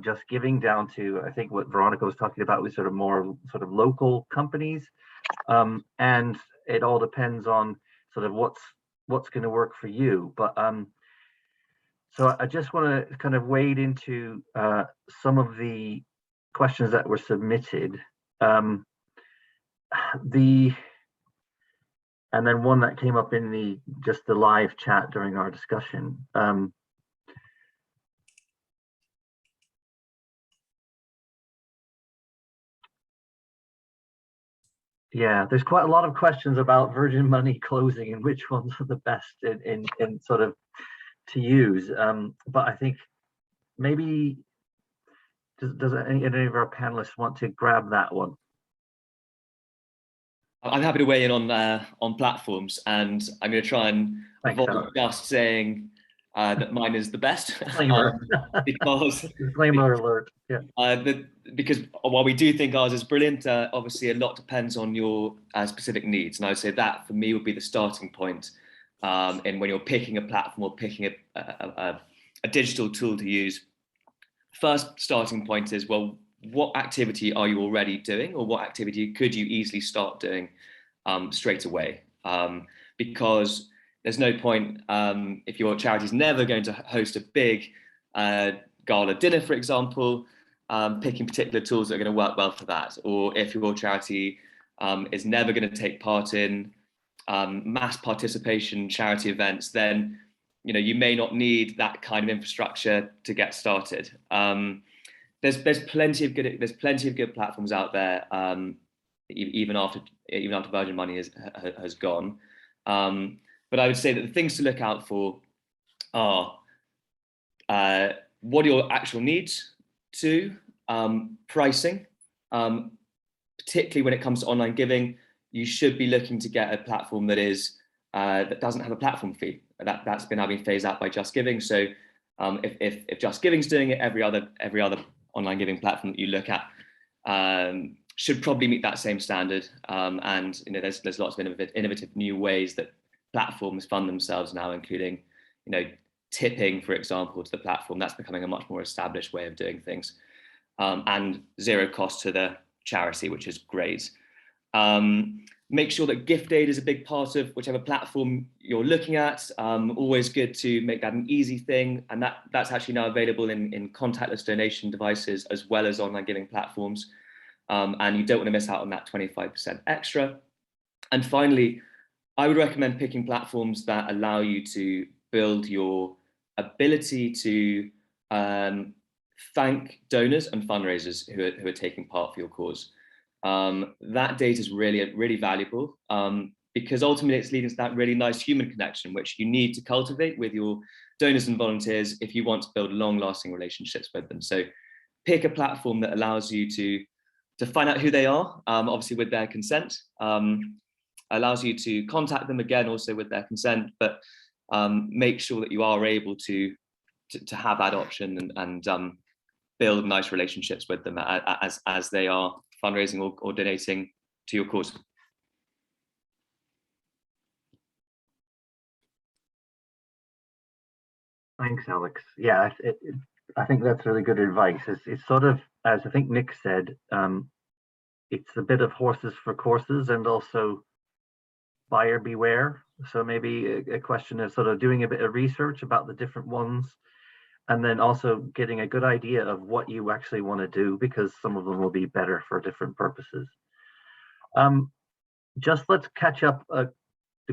A: Just Giving, down to, I think what Veronica was talking about was more local companies, and it all depends on sort of what's going to work for you. But so I just want to kind of wade into some of the questions that were submitted, and then one that came up in the live chat during our discussion. Yeah, there's quite a lot of questions about Virgin Money closing and which ones are the best in sort of to use. But I think maybe does any of our panelists want to grab that one?
C: I'm happy to weigh in on platforms, and I'm going to try and avoid just saying that mine is the best. Because
A: disclaimer alert. Yeah.
C: Because while we do think ours is brilliant, obviously a lot depends on your specific needs, and I would say that for me would be the starting point. And when you're picking a platform or picking a digital tool to use, first starting point is, well, what activity are you already doing, or what activity could you easily start doing straight away? Because there's no point, if your charity is never going to host a big gala dinner, for example, picking particular tools that are going to work well for that. Or if your charity is never going to take part in mass participation charity events, then you may not need that kind of infrastructure to get started. There's plenty of good platforms out there, even after Virgin Money has gone. But I would say that the things to look out for are what are your actual needs to, pricing, particularly when it comes to online giving. You should be looking to get a platform that doesn't have a platform fee. That's been having phased out by Just Giving. So if Just Giving's doing it, every other online giving platform that you look at should probably meet that same standard. And there's lots of innovative new ways that platforms fund themselves now, including tipping, for example, to the platform. That's becoming a much more established way of doing things, and zero cost to the charity, which is great. Make sure that gift aid is a big part of whichever platform you're looking at. Always good to make that an easy thing, and that's actually now available in contactless donation devices as well as online giving platforms. And you don't want to miss out on that 25% extra. And finally, I would recommend picking platforms that allow you to build your ability to thank donors and fundraisers who are taking part for your cause. That data is really valuable. because ultimately it's leading to that really nice human connection, which you need to cultivate with your donors and volunteers if you want to build long-lasting relationships with them. So pick a platform that allows you to find out who they are, obviously with their consent, allows you to contact them again also with their consent, but make sure that you are able to have that option and build nice relationships with them as they are fundraising or donating to your cause.
A: Thanks, Alex. Yeah, I think that's really good advice. It's sort of, as I think Nick said, it's a bit of horses for courses and also buyer beware. So maybe a question of sort of doing a bit of research about the different ones, and then also getting a good idea of what you actually want to do, because some of them will be better for different purposes. Just let's catch up.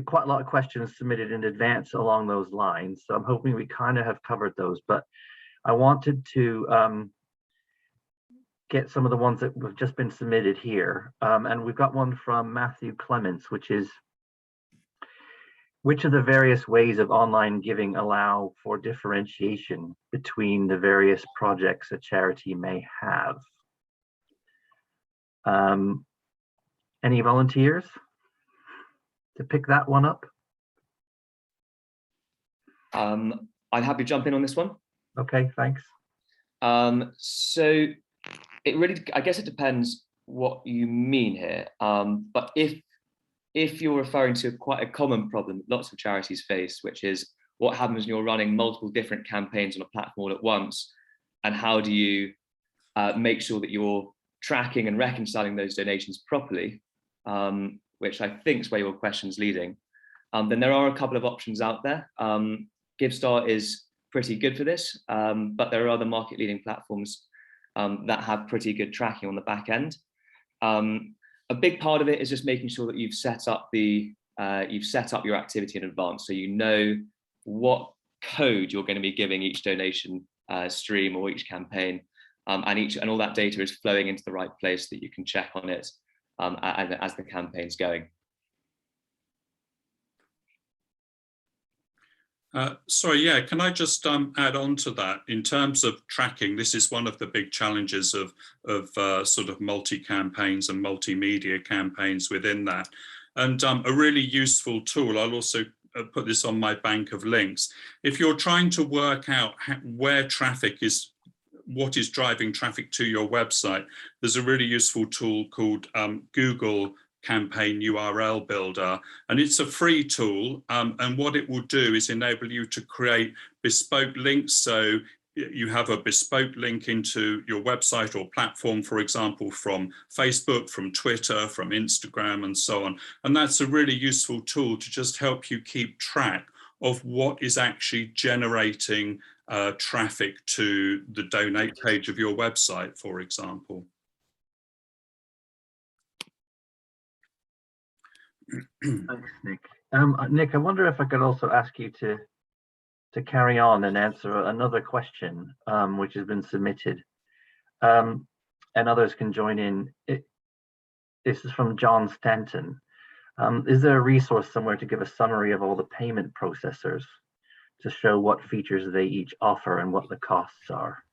A: Quite a lot of questions submitted in advance along those lines, so I'm hoping we kind of have covered those, but I wanted to get some of the ones that have just been submitted here, and we've got one from Matthew Clements, which is, which of the various ways of online giving allow for differentiation between the various projects a charity may have? Any volunteers to pick that one up?
C: I'm happy to jump in on this one.
A: Okay, thanks.
C: So it really, I guess it depends what you mean here. But if you're referring to quite a common problem lots of charities face, which is what happens when you're running multiple different campaigns on a platform at once, and how do you make sure that you're tracking and reconciling those donations properly, which I think is where your question's leading, then there are a couple of options out there. GiveStar is pretty good for this, but there are other market-leading platforms that have pretty good tracking on the back end. A big part of it is just making sure that you've set up your activity in advance, so you know what code you're going to be giving each donation stream or each campaign, and all that data is flowing into the right place that you can check on it as the campaign's going.
D: Sorry, yeah, can I just add on to that? In terms of tracking, this is one of the big challenges of sort of multi-campaigns and multimedia campaigns within that. And a really useful tool, I'll also put this on my bank of links. If you're trying to work out where traffic is, what is driving traffic to your website, there's a really useful tool called Google Campaign URL Builder, and it's a free tool, and what it will do is enable you to create bespoke links. So you have a bespoke link into your website or platform, for example, from Facebook, from Twitter, from Instagram, and so on. And that's a really useful tool to just help you keep track of what is actually generating traffic to the donate page of your website, for example.
A: Thanks, Nick. Nick, I wonder if I could also ask you to carry on and answer another question which has been submitted, and others can join in. This is from John Stanton. Is there a resource somewhere to give a summary of all the payment processors to show what features they each offer and what the costs are?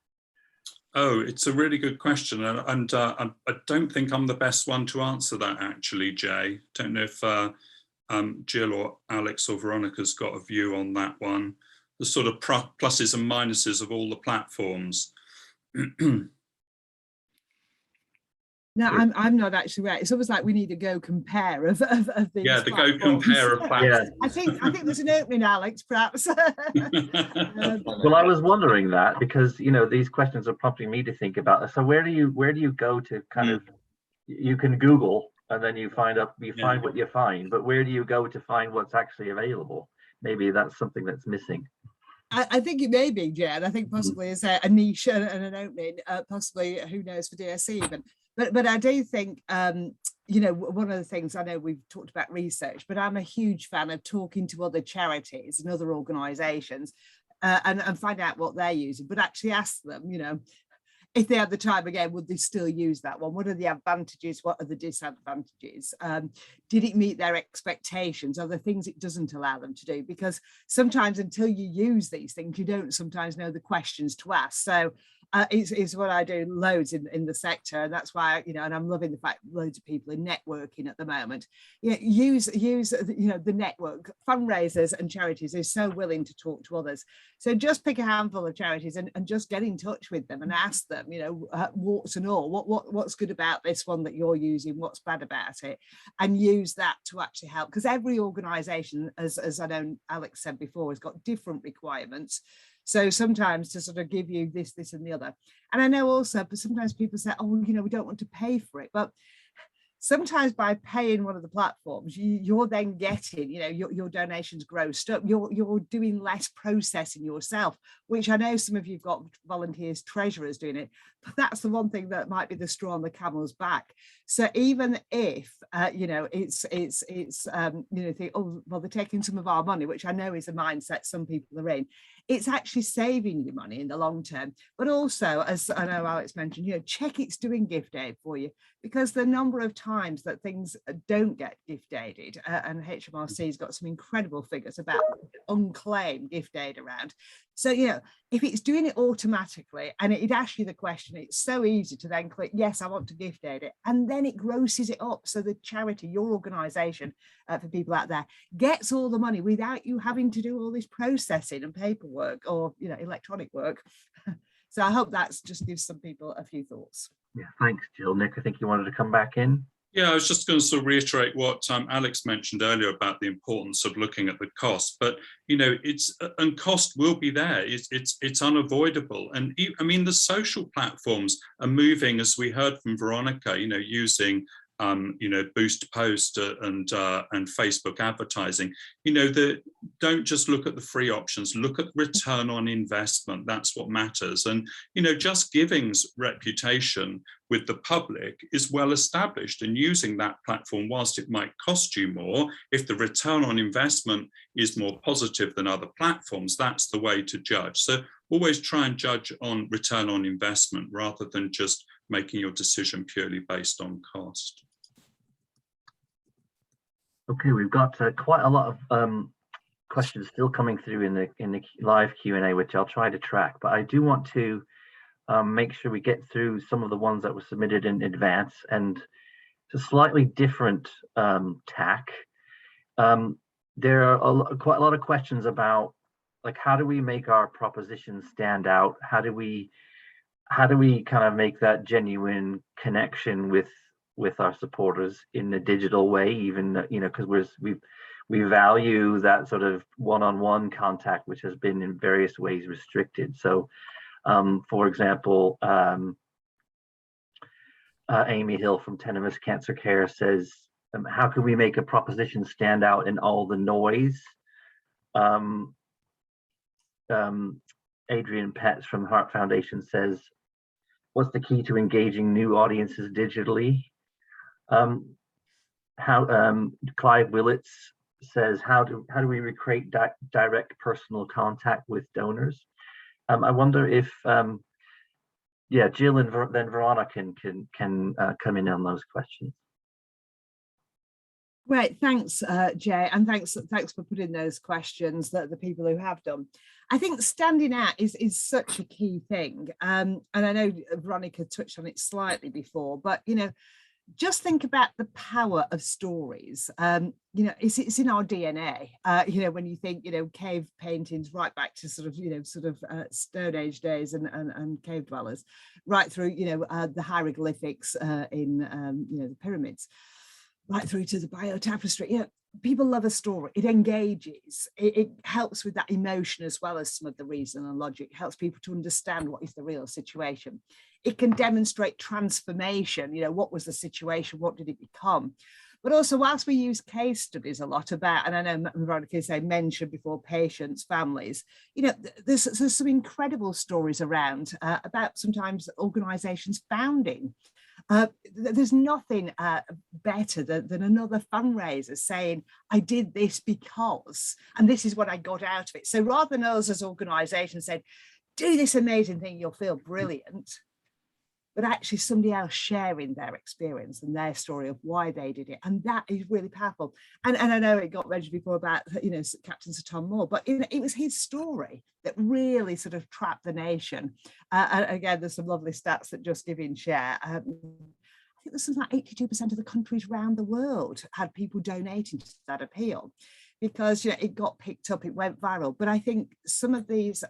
A: Oh,
D: it's a really good question, and I don't think I'm the best one to answer that, actually, Jay. Don't know if Jill or Alex or Veronica's got a view on that one. The sort of pluses and minuses of all the platforms.
B: No, I'm not actually right. It's almost like we need a go compare of these. Yeah,
D: the go compare of platforms.
B: I think there's an opening, Alex, perhaps.
A: Well, I was wondering that because these questions are prompting me to think about. So where do you go to kind of, you can Google and then you find what you find, but where do you go to find what's actually available? Maybe that's something that's missing.
B: I think it may be, Jen. I think possibly it's a niche and an opening, possibly, who knows, for DSE even. But I do think, one of the things, I know we've talked about research, but I'm a huge fan of talking to other charities and other organisations and find out what they're using, but actually ask them, if they had the time again, would they still use that one? What are the advantages? What are the disadvantages? Did it meet their expectations? Are there things it doesn't allow them to do? Because sometimes until you use these things, you don't sometimes know the questions to ask. So it's what I do loads in the sector, and that's why, you know, and I'm loving the fact loads of people are networking at the moment. You know, use you know, the network. Fundraisers and charities are so willing to talk to others. So just pick a handful of charities and just get in touch with them and ask them, you know, warts and all, what's good about this one that you're using, what's bad about it, and use that to actually help. Because every organisation, as I know Alex said before, has got different requirements. So sometimes to sort of give you this, this and the other. And I know also, but sometimes people say, oh, you know, we don't want to pay for it. But sometimes by paying one of the platforms, you're then getting, you know, your donations grossed up. You're doing less processing yourself, which I know some of you've got volunteers, treasurers doing it, but that's the one thing that might be the straw on the camel's back. So even if, you know, it's you know, think, oh, well, they're taking some of our money, which I know is a mindset some people are in. It's actually saving you money in the long term. But also, as I know Alex mentioned, you know, check it's doing gift aid for you, because the number of times that things don't get gift aided, and HMRC's got some incredible figures about unclaimed gift aid around. So, you know, if it's doing it automatically and it asks you the question, it's so easy to then click, yes, I want to gift aid it. And then it grosses it up. So the charity, your organisation, for people out there, gets all the money without you having to do all this processing and paperwork or, you know, electronic work. So I hope that just gives some people a few thoughts.
A: Yeah, thanks, Jill. Nick, I think you wanted to come back in.
D: Yeah, I was just going to sort of reiterate what Alex mentioned earlier about the importance of looking at the cost. But, you know, and cost will be there. It's unavoidable. And I mean, the social platforms are moving, as we heard from Veronica, you know, using you know, boost post and Facebook advertising. You know, don't just look at the free options, look at return on investment. That's what matters. And, you know, Just Giving's reputation with the public is well established, and using that platform, whilst it might cost you more, if the return on investment is more positive than other platforms, that's the way to judge. So always try and judge on return on investment rather than just making your decision purely based on cost.
A: Okay, we've got quite a lot of questions still coming through in the live Q&A, which I'll try to track, but I do want to make sure we get through some of the ones that were submitted in advance, and it's a slightly different tack. There are quite a lot of questions about, like, how do we make our propositions stand out? How do we kind of make that genuine connection with our supporters in a digital way, even, you know, because we value that sort of one-on-one contact, which has been in various ways restricted. So for example, Amy Hill from Tenemis Cancer Care says, how can we make a proposition stand out in all the noise? Adrian Petz from Heart Foundation says, what's the key to engaging new audiences digitally? Clive Willits says, how do we recreate direct personal contact with donors? I wonder if yeah, Jill and then Veronica can come in on those questions.
B: Great, thanks, Jay, and thanks for putting those questions, that the people who have done. I think standing out is such a key thing, and I know Veronica touched on it slightly before, but, you know, just think about the power of stories. You know, it's in our DNA. You know, when you think, you know, cave paintings right back to sort of, you know, Stone Age days and cave dwellers, right through, you know, the hieroglyphics in, you know, the pyramids, right through to the biotapestry. You know, people love a story. It engages. It helps with that emotion as well as some of the reason and logic. It helps people to understand what is the real situation. It can demonstrate transformation. You know, what was the situation? What did it become? But also, whilst we use case studies a lot about, and I know Veronica mentioned before, patients, families, you know, there's some incredible stories around about sometimes organisations founding. There's nothing better than another fundraiser saying, I did this because, and this is what I got out of it. So rather than us as organisations saying, do this amazing thing, you'll feel brilliant, but actually somebody else sharing their experience and their story of why they did it. And that is really powerful. And I know it got mentioned before about, you know, Captain Sir Tom Moore, but it was his story that really sort of trapped the nation. And again, there's some lovely stats that Just Giving share. I think there's something like 82% of the countries around the world had people donating to that appeal, because, you know, it got picked up, it went viral. But I think some of these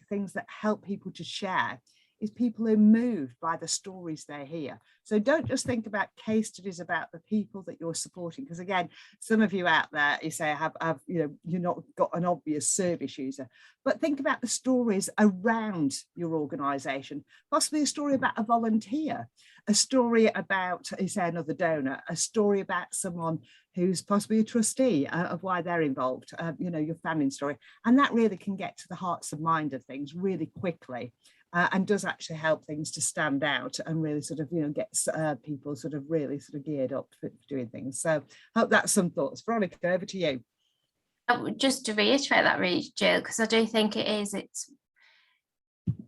B: things that help people to share is people who are moved by the stories they hear. So don't just think about case studies about the people that you're supporting, because again, some of you out there, you say, have you know, you're not got an obvious service user, but think about the stories around your organisation, possibly a story about a volunteer, a story about, you say, another donor, a story about someone who's possibly a trustee of why they're involved, you know, your family story. And that really can get to the hearts and mind of things really quickly. And does actually help things to stand out and really sort of, you know, gets people sort of really sort of geared up for doing things. So I hope that's some thoughts. Veronica, over to you.
E: Just to reiterate that, really, Jill, because I do think it's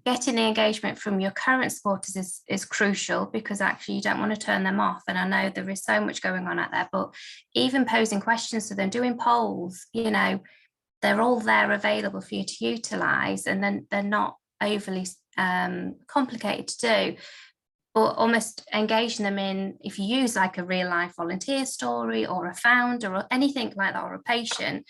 E: getting the engagement from your current supporters is crucial, because actually you don't want to turn them off. And I know there is so much going on out there, but even posing questions to them, doing polls, you know, they're all there available for you to utilise, and then they're not overly complicated to do, but almost engaging them in, if you use like a real life volunteer story or a founder or anything like that, or a patient,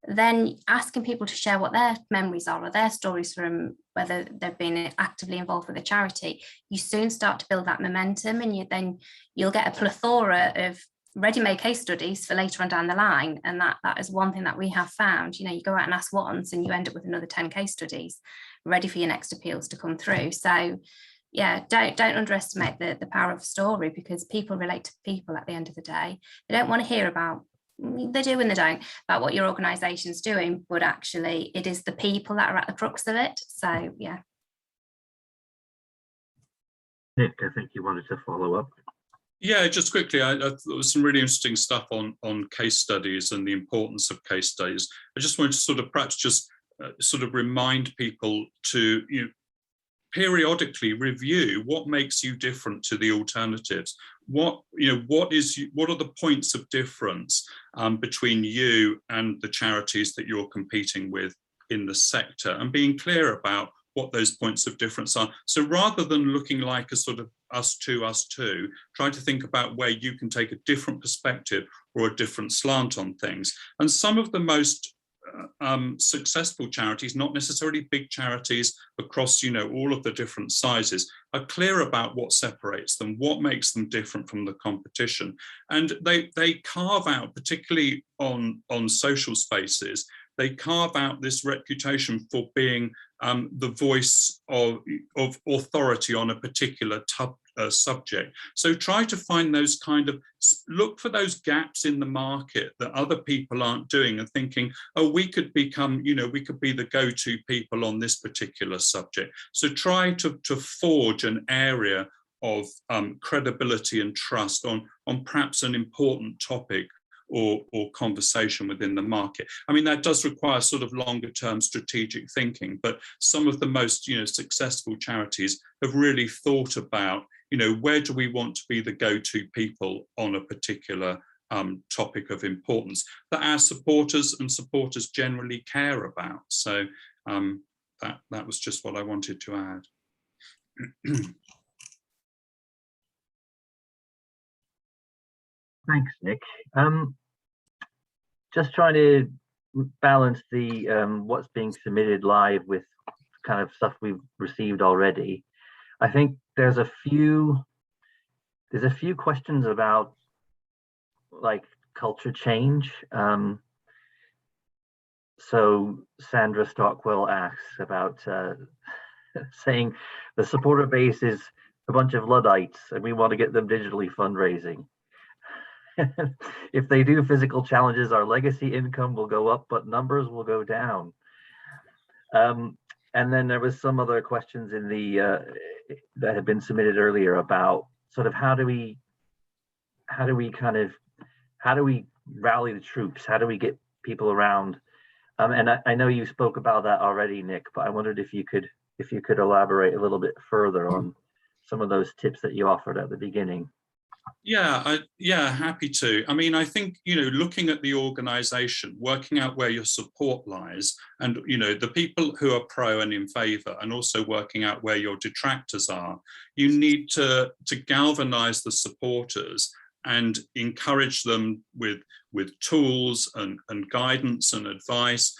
E: then asking people to share what their memories are or their stories from whether they've been actively involved with a charity, you soon start to build that momentum, and you'll get a plethora of ready-made case studies for later on down the line. And that is one thing that we have found. You know, you go out and ask once and you end up with another 10 case studies ready for your next appeals to come through. So yeah, don't underestimate the power of a story, because people relate to people at the end of the day. They don't want to hear about, they do and they don't, about what your organisation's doing, but actually it is the people that are at the crux of it. So yeah.
A: Nick, I think you wanted to follow up.
D: Yeah, just quickly, I thought there was some really interesting stuff on case studies and the importance of case studies. I just wanted to sort of perhaps just sort of remind people to, you know, periodically review what makes you different to the alternatives. What are the points of difference between you and the charities that you're competing with in the sector, and being clear about what those points of difference are. So rather than looking like a sort of us two, try to think about where you can take a different perspective or a different slant on things. And some of the most successful charities, not necessarily big charities across, you know, all of the different sizes, are clear about what separates them, what makes them different from the competition. And they carve out, particularly on social spaces, they carve out this reputation for being the voice of authority on a particular subject. So try to find those look for those gaps in the market that other people aren't doing, and thinking, oh, we could become, you know, we could be the go-to people on this particular subject. So try to forge an area of credibility and trust on perhaps an important topic or conversation within the market. I mean, that does require sort of longer term strategic thinking, but some of the most, you know, successful charities have really thought about, you know, where do we want to be the go-to people on a particular topic of importance that our supporters generally care about. So that was just what I wanted to add.
A: Thanks, Nick. Just trying to balance the what's being submitted live with kind of stuff we've received already. I think there's a few questions about like culture change. So Sandra Stockwell asks about saying the supporter base is a bunch of Luddites and we want to get them digitally fundraising. If they do physical challenges, our legacy income will go up, but numbers will go down. And then there was some other questions in the that had been submitted earlier about sort of how do we rally the troops? How do we get people around? And I know you spoke about that already, Nick, but I wondered if you could elaborate a little bit further on some of those tips that you offered at the beginning.
D: Yeah, happy to. I mean, I think, looking at the organization, working out where your support lies, and, the people who are pro and in favor, and also working out where your detractors are, you need to galvanize the supporters and encourage them with tools and guidance and advice,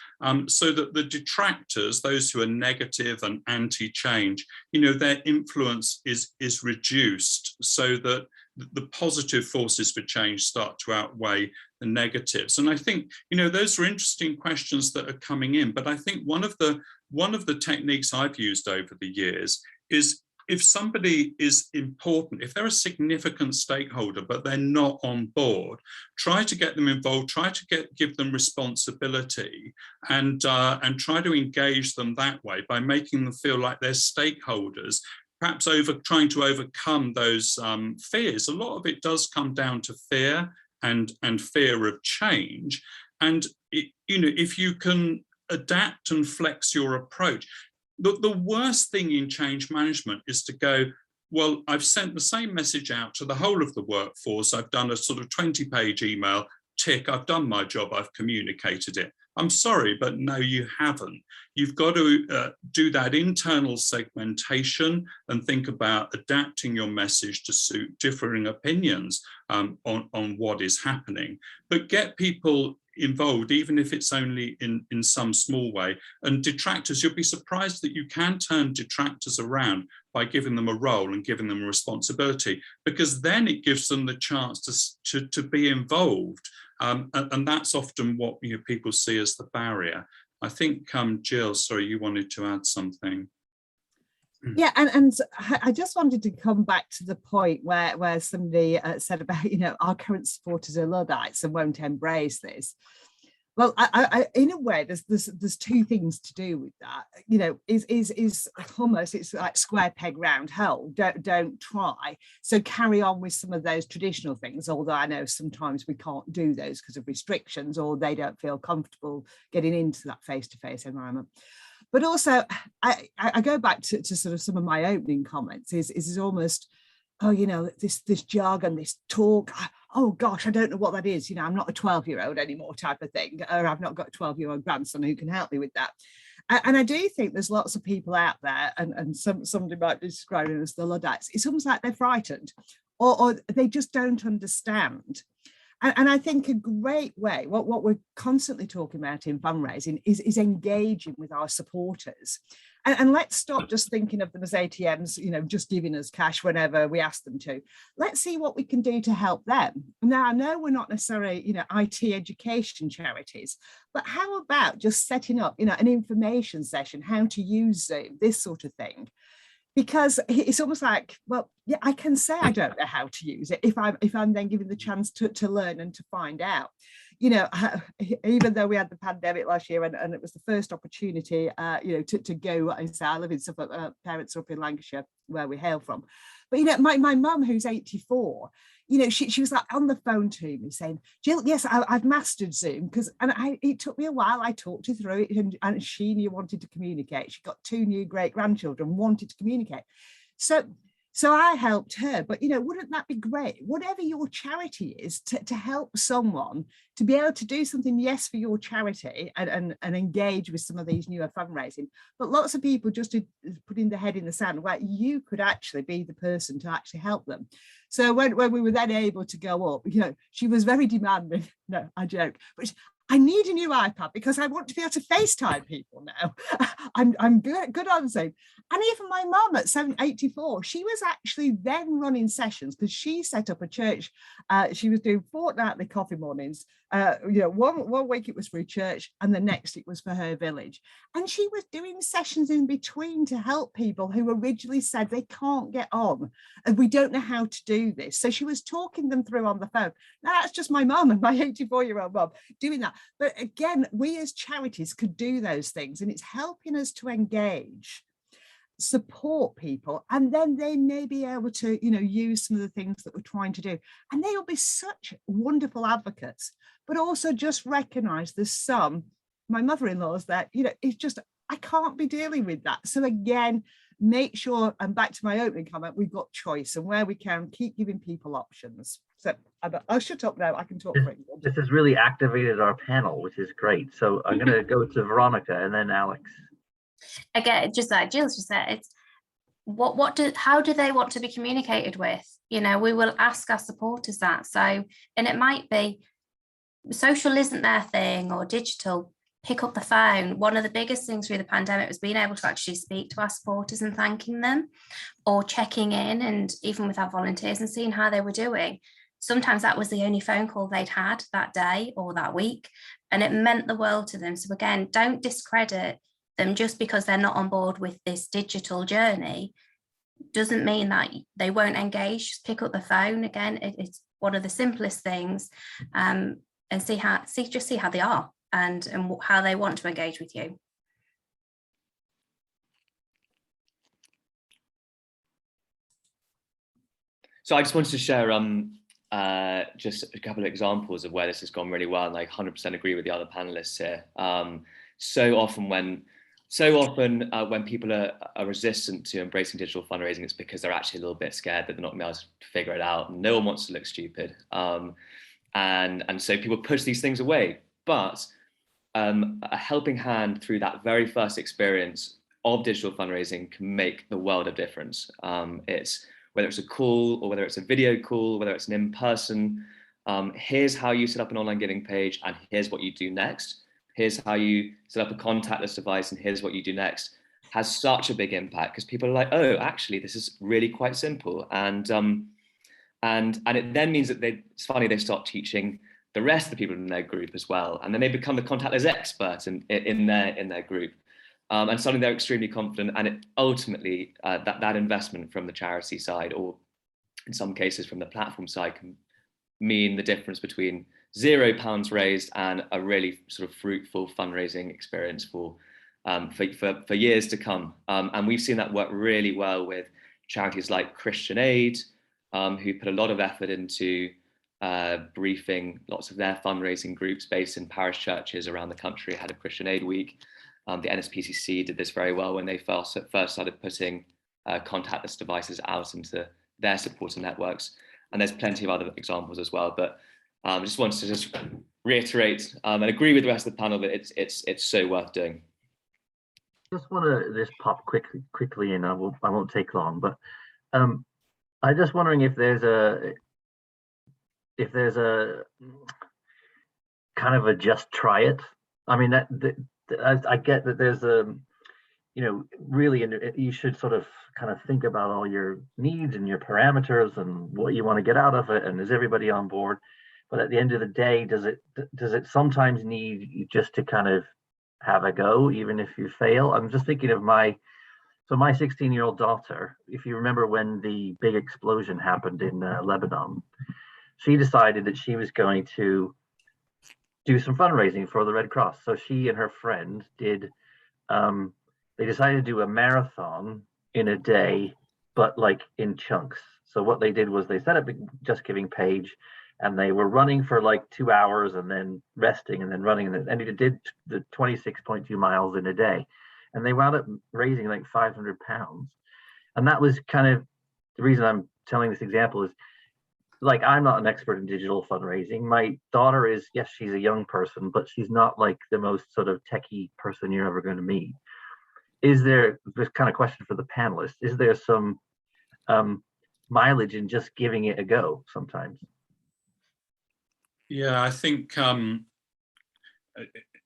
D: so that the detractors, those who are negative and anti-change, their influence is reduced, so that the positive forces for change start to outweigh the negatives. And I think, those are interesting questions that are coming in. But I think one of the techniques I've used over the years is, if somebody is important, if they're a significant stakeholder, but they're not on board, try to get them involved, try to give them responsibility, and try to engage them that way by making them feel like they're stakeholders, perhaps trying to overcome those fears. A lot of it does come down to fear and fear of change. And if you can adapt and flex your approach. The worst thing in change management is to go, well, I've sent the same message out to the whole of the workforce. I've done a sort of 20-page email, tick, I've done my job, I've communicated it. I'm sorry, but no, you haven't. You've got to do that internal segmentation and think about adapting your message to suit differing opinions on what is happening. But get people involved, even if it's only in some small way. And detractors, you'll be surprised that you can turn detractors around by giving them a role and giving them a responsibility, because then it gives them the chance to be involved. And that's often what people see as the barrier. I think, Jill, sorry, you wanted to add something.
B: Yeah, and I just wanted to come back to the point where somebody said about, our current supporters are Luddites and won't embrace this. Well, I in a way, there's two things to do with that. Is almost, it's like square peg round hole. Don't try. So carry on with some of those traditional things. Although I know sometimes we can't do those because of restrictions, or they don't feel comfortable getting into that face-to-face environment. But also, I go back to sort of some of my opening comments. Is almost, this jargon, this talk. Oh gosh, I don't know what that is. I'm not a 12-year-old anymore, type of thing, or I've not got a 12-year-old grandson who can help me with that. And I do think there's lots of people out there, and somebody might be describing as the Luddites. It's almost like they're frightened, or they just don't understand. And I think a great way, what we're constantly talking about in fundraising is engaging with our supporters. And let's stop just thinking of them as ATMs, just giving us cash whenever we ask them to. Let's see what we can do to help them. Now, I know we're not necessarily, IT education charities, but how about just setting up, an information session, how to use Zoom, this sort of thing. Because it's almost like, well, yeah, I can say I don't know how to use it if I'm then given the chance to learn and to find out. Even though we had the pandemic last year and it was the first opportunity, to go. I live in Suffolk, parents are up in Lancashire, where we hail from. But my mum, who's 84, she was like on the phone to me saying, Jill, yes, I've mastered Zoom, it took me a while. I talked her through it, and she wanted to communicate. She got 2 new great grandchildren, wanted to communicate. So I helped her, but wouldn't that be great? Whatever your charity is, to help someone to be able to do something, yes, for your charity and engage with some of these newer fundraising, but lots of people just putting their head in the sand where you could actually be the person to actually help them. So when we were then able to go up, she was very demanding. No, I joke, but I need a new iPad because I want to be able to FaceTime people now. I'm good on Zoom. And even my mum at 84, she was actually then running sessions because she set up a church. She was doing fortnightly coffee mornings. One week it was for a church and the next it was for her village. And she was doing sessions in between to help people who originally said they can't get on and we don't know how to do this. So she was talking them through on the phone. Now that's just my mum and my 84-year-old mum doing that. But again, we as charities could do those things, and it's helping us to engage, support people, and then they may be able to, use some of the things that we're trying to do. And they will be such wonderful advocates, but also just recognize there's some, my mother-in-law's that, it's just, I can't be dealing with that. So again, make sure, and back to my opening comment, we've got choice, and where we can, keep giving people options. So I'll shut up now. I can talk for England.
A: This has really activated our panel, which is great. So I'm going to go to Veronica and then Alex.
E: Again, just like Jill just said, it's how do they want to be communicated with? You know, we will ask our supporters that. So, and it might be social isn't their thing, or digital, pick up the phone. One of the biggest things through the pandemic was being able to actually speak to our supporters and thanking them, or checking in, and even with our volunteers and seeing how they were doing. Sometimes that was the only phone call they'd had that day or that week, and it meant the world to them. So again, don't discredit them just because they're not on board with this digital journey. Doesn't mean that they won't engage. Just pick up the phone. Again, it's one of the simplest things, and see how they are and how they want to engage with you.
C: So I just wanted to share just a couple of examples of where this has gone really well, and I 100% agree with the other panelists here. So often when people are resistant to embracing digital fundraising, it's because they're actually a little bit scared that they're not going to be able to figure it out. No one wants to look stupid. And so people push these things away. But a helping hand through that very first experience of digital fundraising can make the world of difference. It's whether it's a call or whether it's a video call, whether it's an in-person, here's how you set up an online giving page and here's what you do next. Here's how you set up a contactless device and here's what you do next, has such a big impact, because people are like, oh, actually, this is really quite simple. And it then means that it's funny, they start teaching the rest of the people in their group as well. And then they become the contactless expert in their group. And suddenly they're extremely confident, and it ultimately that investment from the charity side, or in some cases from the platform side, can mean the difference between £0 raised and a really sort of fruitful fundraising experience for years to come. And we've seen that work really well with charities like Christian Aid, who put a lot of effort into briefing lots of their fundraising groups based in parish churches around the country, had a Christian Aid week. The NSPCC did this very well when they first started putting contactless devices out into their supporter networks. And there's plenty of other examples as well. But I just wanted to just reiterate and agree with the rest of the panel that it's so worth doing.
A: Just want to just pop quickly, and I won't take long. But I'm just wondering if there's a kind of a just try it. I mean, I get that there's really, you should sort of kind of think about all your needs and your parameters and what you want to get out of it, and is everybody on board? But at the end of the day, does it sometimes need you just to kind of have a go, even if you fail? I'm just thinking of my 16-year-old daughter. If you remember when the big explosion happened in Lebanon, she decided that she was going to do some fundraising for the Red Cross. So she and her friend did, they decided to do a marathon in a day, but like in chunks. So what they did was they set up a Just Giving page, and they were running for like 2 hours and then resting and then running. And it did the 26.2 miles in a day. And they wound up raising like £500. And that was kind of the reason I'm telling this example is, like, I'm not an expert in digital fundraising. My daughter is, yes, she's a young person, but she's not like the most sort of techie person you're ever going to meet. Is there, this kind of question for the panelists, is there some mileage in just giving it a go sometimes?
D: Yeah, I think,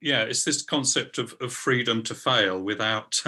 D: it's this concept of freedom to fail without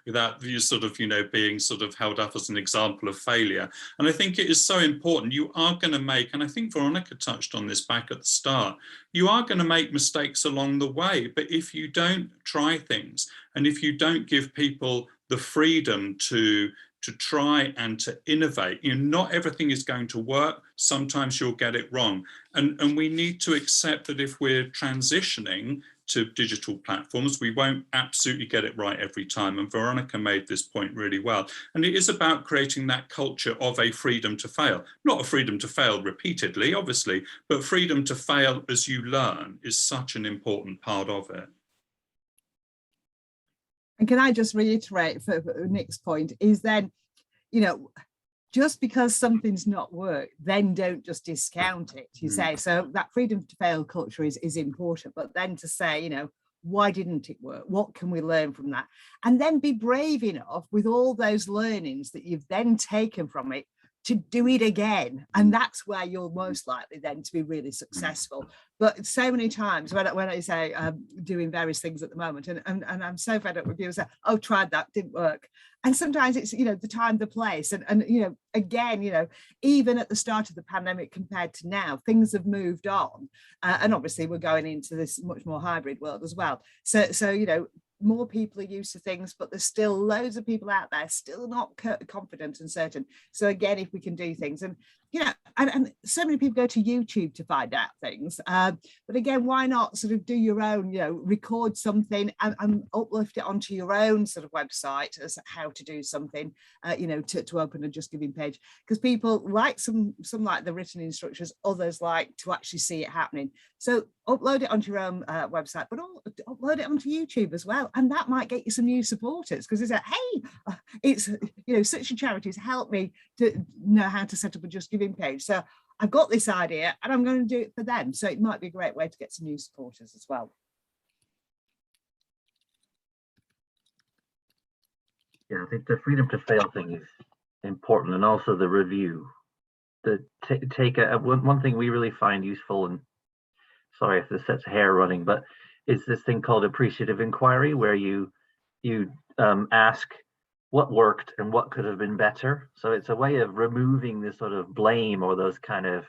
D: without you sort of, being sort of held up as an example of failure. And I think it is so important. You are going to make, and I think Veronica touched on this back at the start, you are going to make mistakes along the way. But if you don't try things, and if you don't give people the freedom to try and to innovate, not everything is going to work. Sometimes you'll get it wrong. And we need to accept that if we're transitioning to digital platforms, we won't absolutely get it right every time. And Veronica made this point really well. And it is about creating that culture of a freedom to fail, not a freedom to fail repeatedly, obviously, but freedom to fail as you learn is such an important part of it.
B: And can I just reiterate for Nick's point is then, you know, just because something's not worked, then don't just discount it. You say, so that freedom to fail culture is important, but then to say, you know, why didn't it work? What can we learn from that? And then be brave enough with all those learnings that you've then taken from it to do it again. And that's where you're most likely then to be really successful. But so many times when I say I'm doing various things at the moment, and I'm so fed up with people say, oh, tried that, didn't work. And sometimes it's, you know, the time, the place. And you know, again, you know, even at the start of the pandemic compared to now, things have moved on. And obviously we're going into this much more hybrid world as well. So you know, more people are used to things, but there's still loads of people out there still not confident and certain. So again, if we can do things, and you know, and so many people go to YouTube to find out things, but again, why not sort of do your own, you know, record something and uplift it onto your own sort of website as how to do something, you know, to open a Just Giving page, because people like some like the written instructions, others like to actually see it happening. So upload it onto your own website, but upload it onto YouTube as well, and that might get you some new supporters, because it's like, hey, it's, you know, such a charity's helped me to know how to set up a Just Giving page, so I've got this idea and I'm going to do it for them. So it might be a great way to get some new supporters as well.
A: Yeah, I think the freedom to fail thing is important, and also the review. One thing we really find useful, and sorry if this sets hair running, but is this thing called appreciative inquiry, where you ask what worked and what could have been better. So it's a way of removing this sort of blame, or those kind of,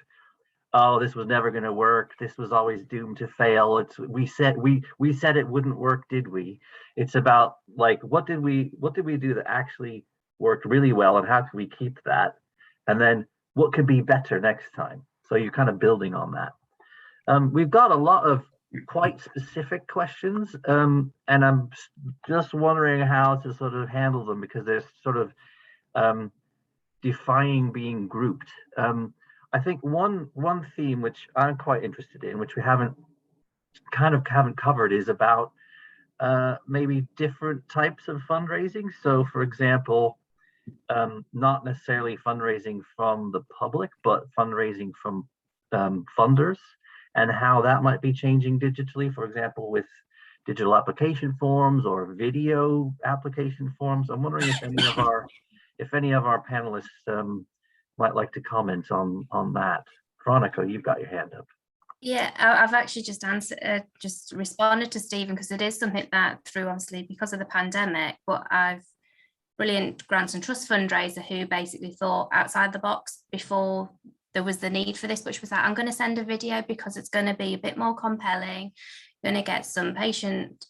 A: oh, this was never going to work, this was always doomed to fail, we said it wouldn't work, did we? It's about, like, what did we do that actually worked really well, and how can we keep that, and then what could be better next time? So you're kind of building on that. We've got a lot of quite specific questions, and I'm just wondering how to sort of handle them, because there's sort of defying being grouped. I think one theme which I'm quite interested in, which we haven't covered, is about maybe different types of fundraising. So, for example, not necessarily fundraising from the public, but fundraising from funders, and how that might be changing digitally, for example, with digital application forms or video application forms. I'm wondering if any of our panelists might like to comment on that. Veronica, you've got your hand up.
E: Yeah, I've actually just responded to Stephen, because it is something that, through, obviously because of the pandemic, but I've brilliant grants and trust fundraiser who basically thought outside the box before there was the need for this, which was that I'm going to send a video because it's going to be a bit more compelling, going to get some patient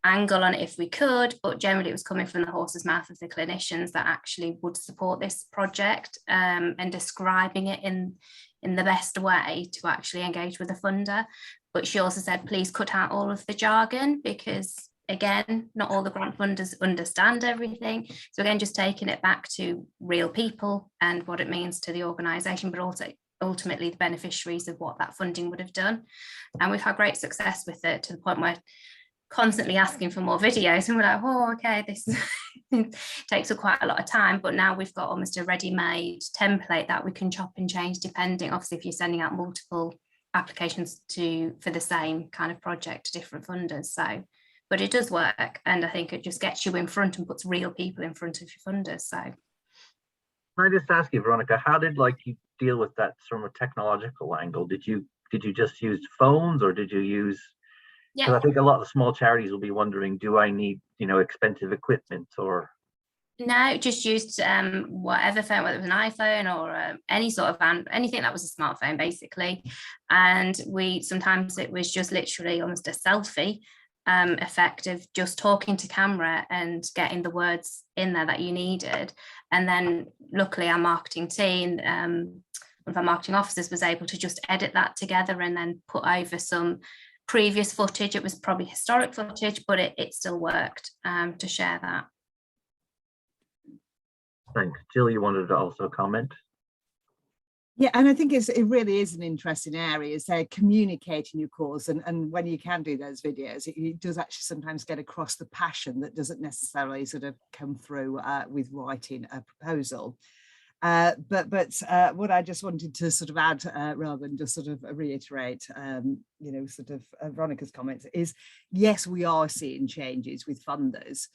E: angle on it if we could, but generally it was coming from the horse's mouth of the clinicians that actually would support this project, and describing it in the best way to actually engage with the funder. But she also said, please cut out all of the jargon, because again, not all the grant funders understand everything. So again, just taking it back to real people and what it means to the organisation, but also ultimately the beneficiaries of what that funding would have done. And we've had great success with it, to the point where constantly asking for more videos, and we're like, oh, okay, this takes up quite a lot of time, but now we've got almost a ready-made template that we can chop and change, depending, obviously, if you're sending out multiple applications for the same kind of project to different funders. So, but it does work, and I think it just gets you in front and puts real people in front of your funders. So
A: can I just ask you, Veronica, how did you deal with that from a technological angle? Did you just use phones, or did you use, because I think a lot of the small charities will be wondering, do I need, expensive equipment, or?
E: No, just used whatever phone, whether it was an iPhone or any sort of anything that was a smartphone, basically. And sometimes it was just literally almost a selfie effect of just talking to camera and getting the words in there that you needed. And then luckily our marketing team, one of our marketing officers, was able to just edit that together and then put over some previous footage. It was probably historic footage, but it still worked to share that.
A: Thanks. Jill, you wanted to also comment?
B: Yeah, and I think it really is an interesting area, is communicating your cause, and when you can do those videos, it does actually sometimes get across the passion that doesn't necessarily sort of come through with writing a proposal. But what I just wanted to sort of add, rather than just sort of reiterate, you know, sort of Veronica's comments, is yes, we are seeing changes with funders.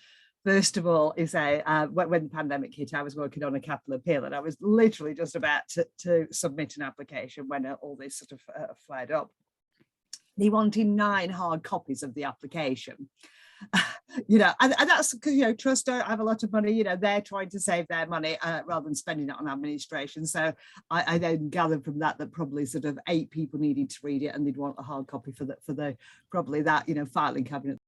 B: First of all, is when the pandemic hit, I was working on a capital appeal, and I was literally just about to submit an application when all this sort of flared up. They wanted 9 hard copies of the application. You know, and that's because, you know, trusts don't have a lot of money, you know, they're trying to save their money rather than spending it on administration. So I then gathered from that probably sort of 8 people needed to read it, and they'd want a hard copy for the probably that, you know, filing cabinet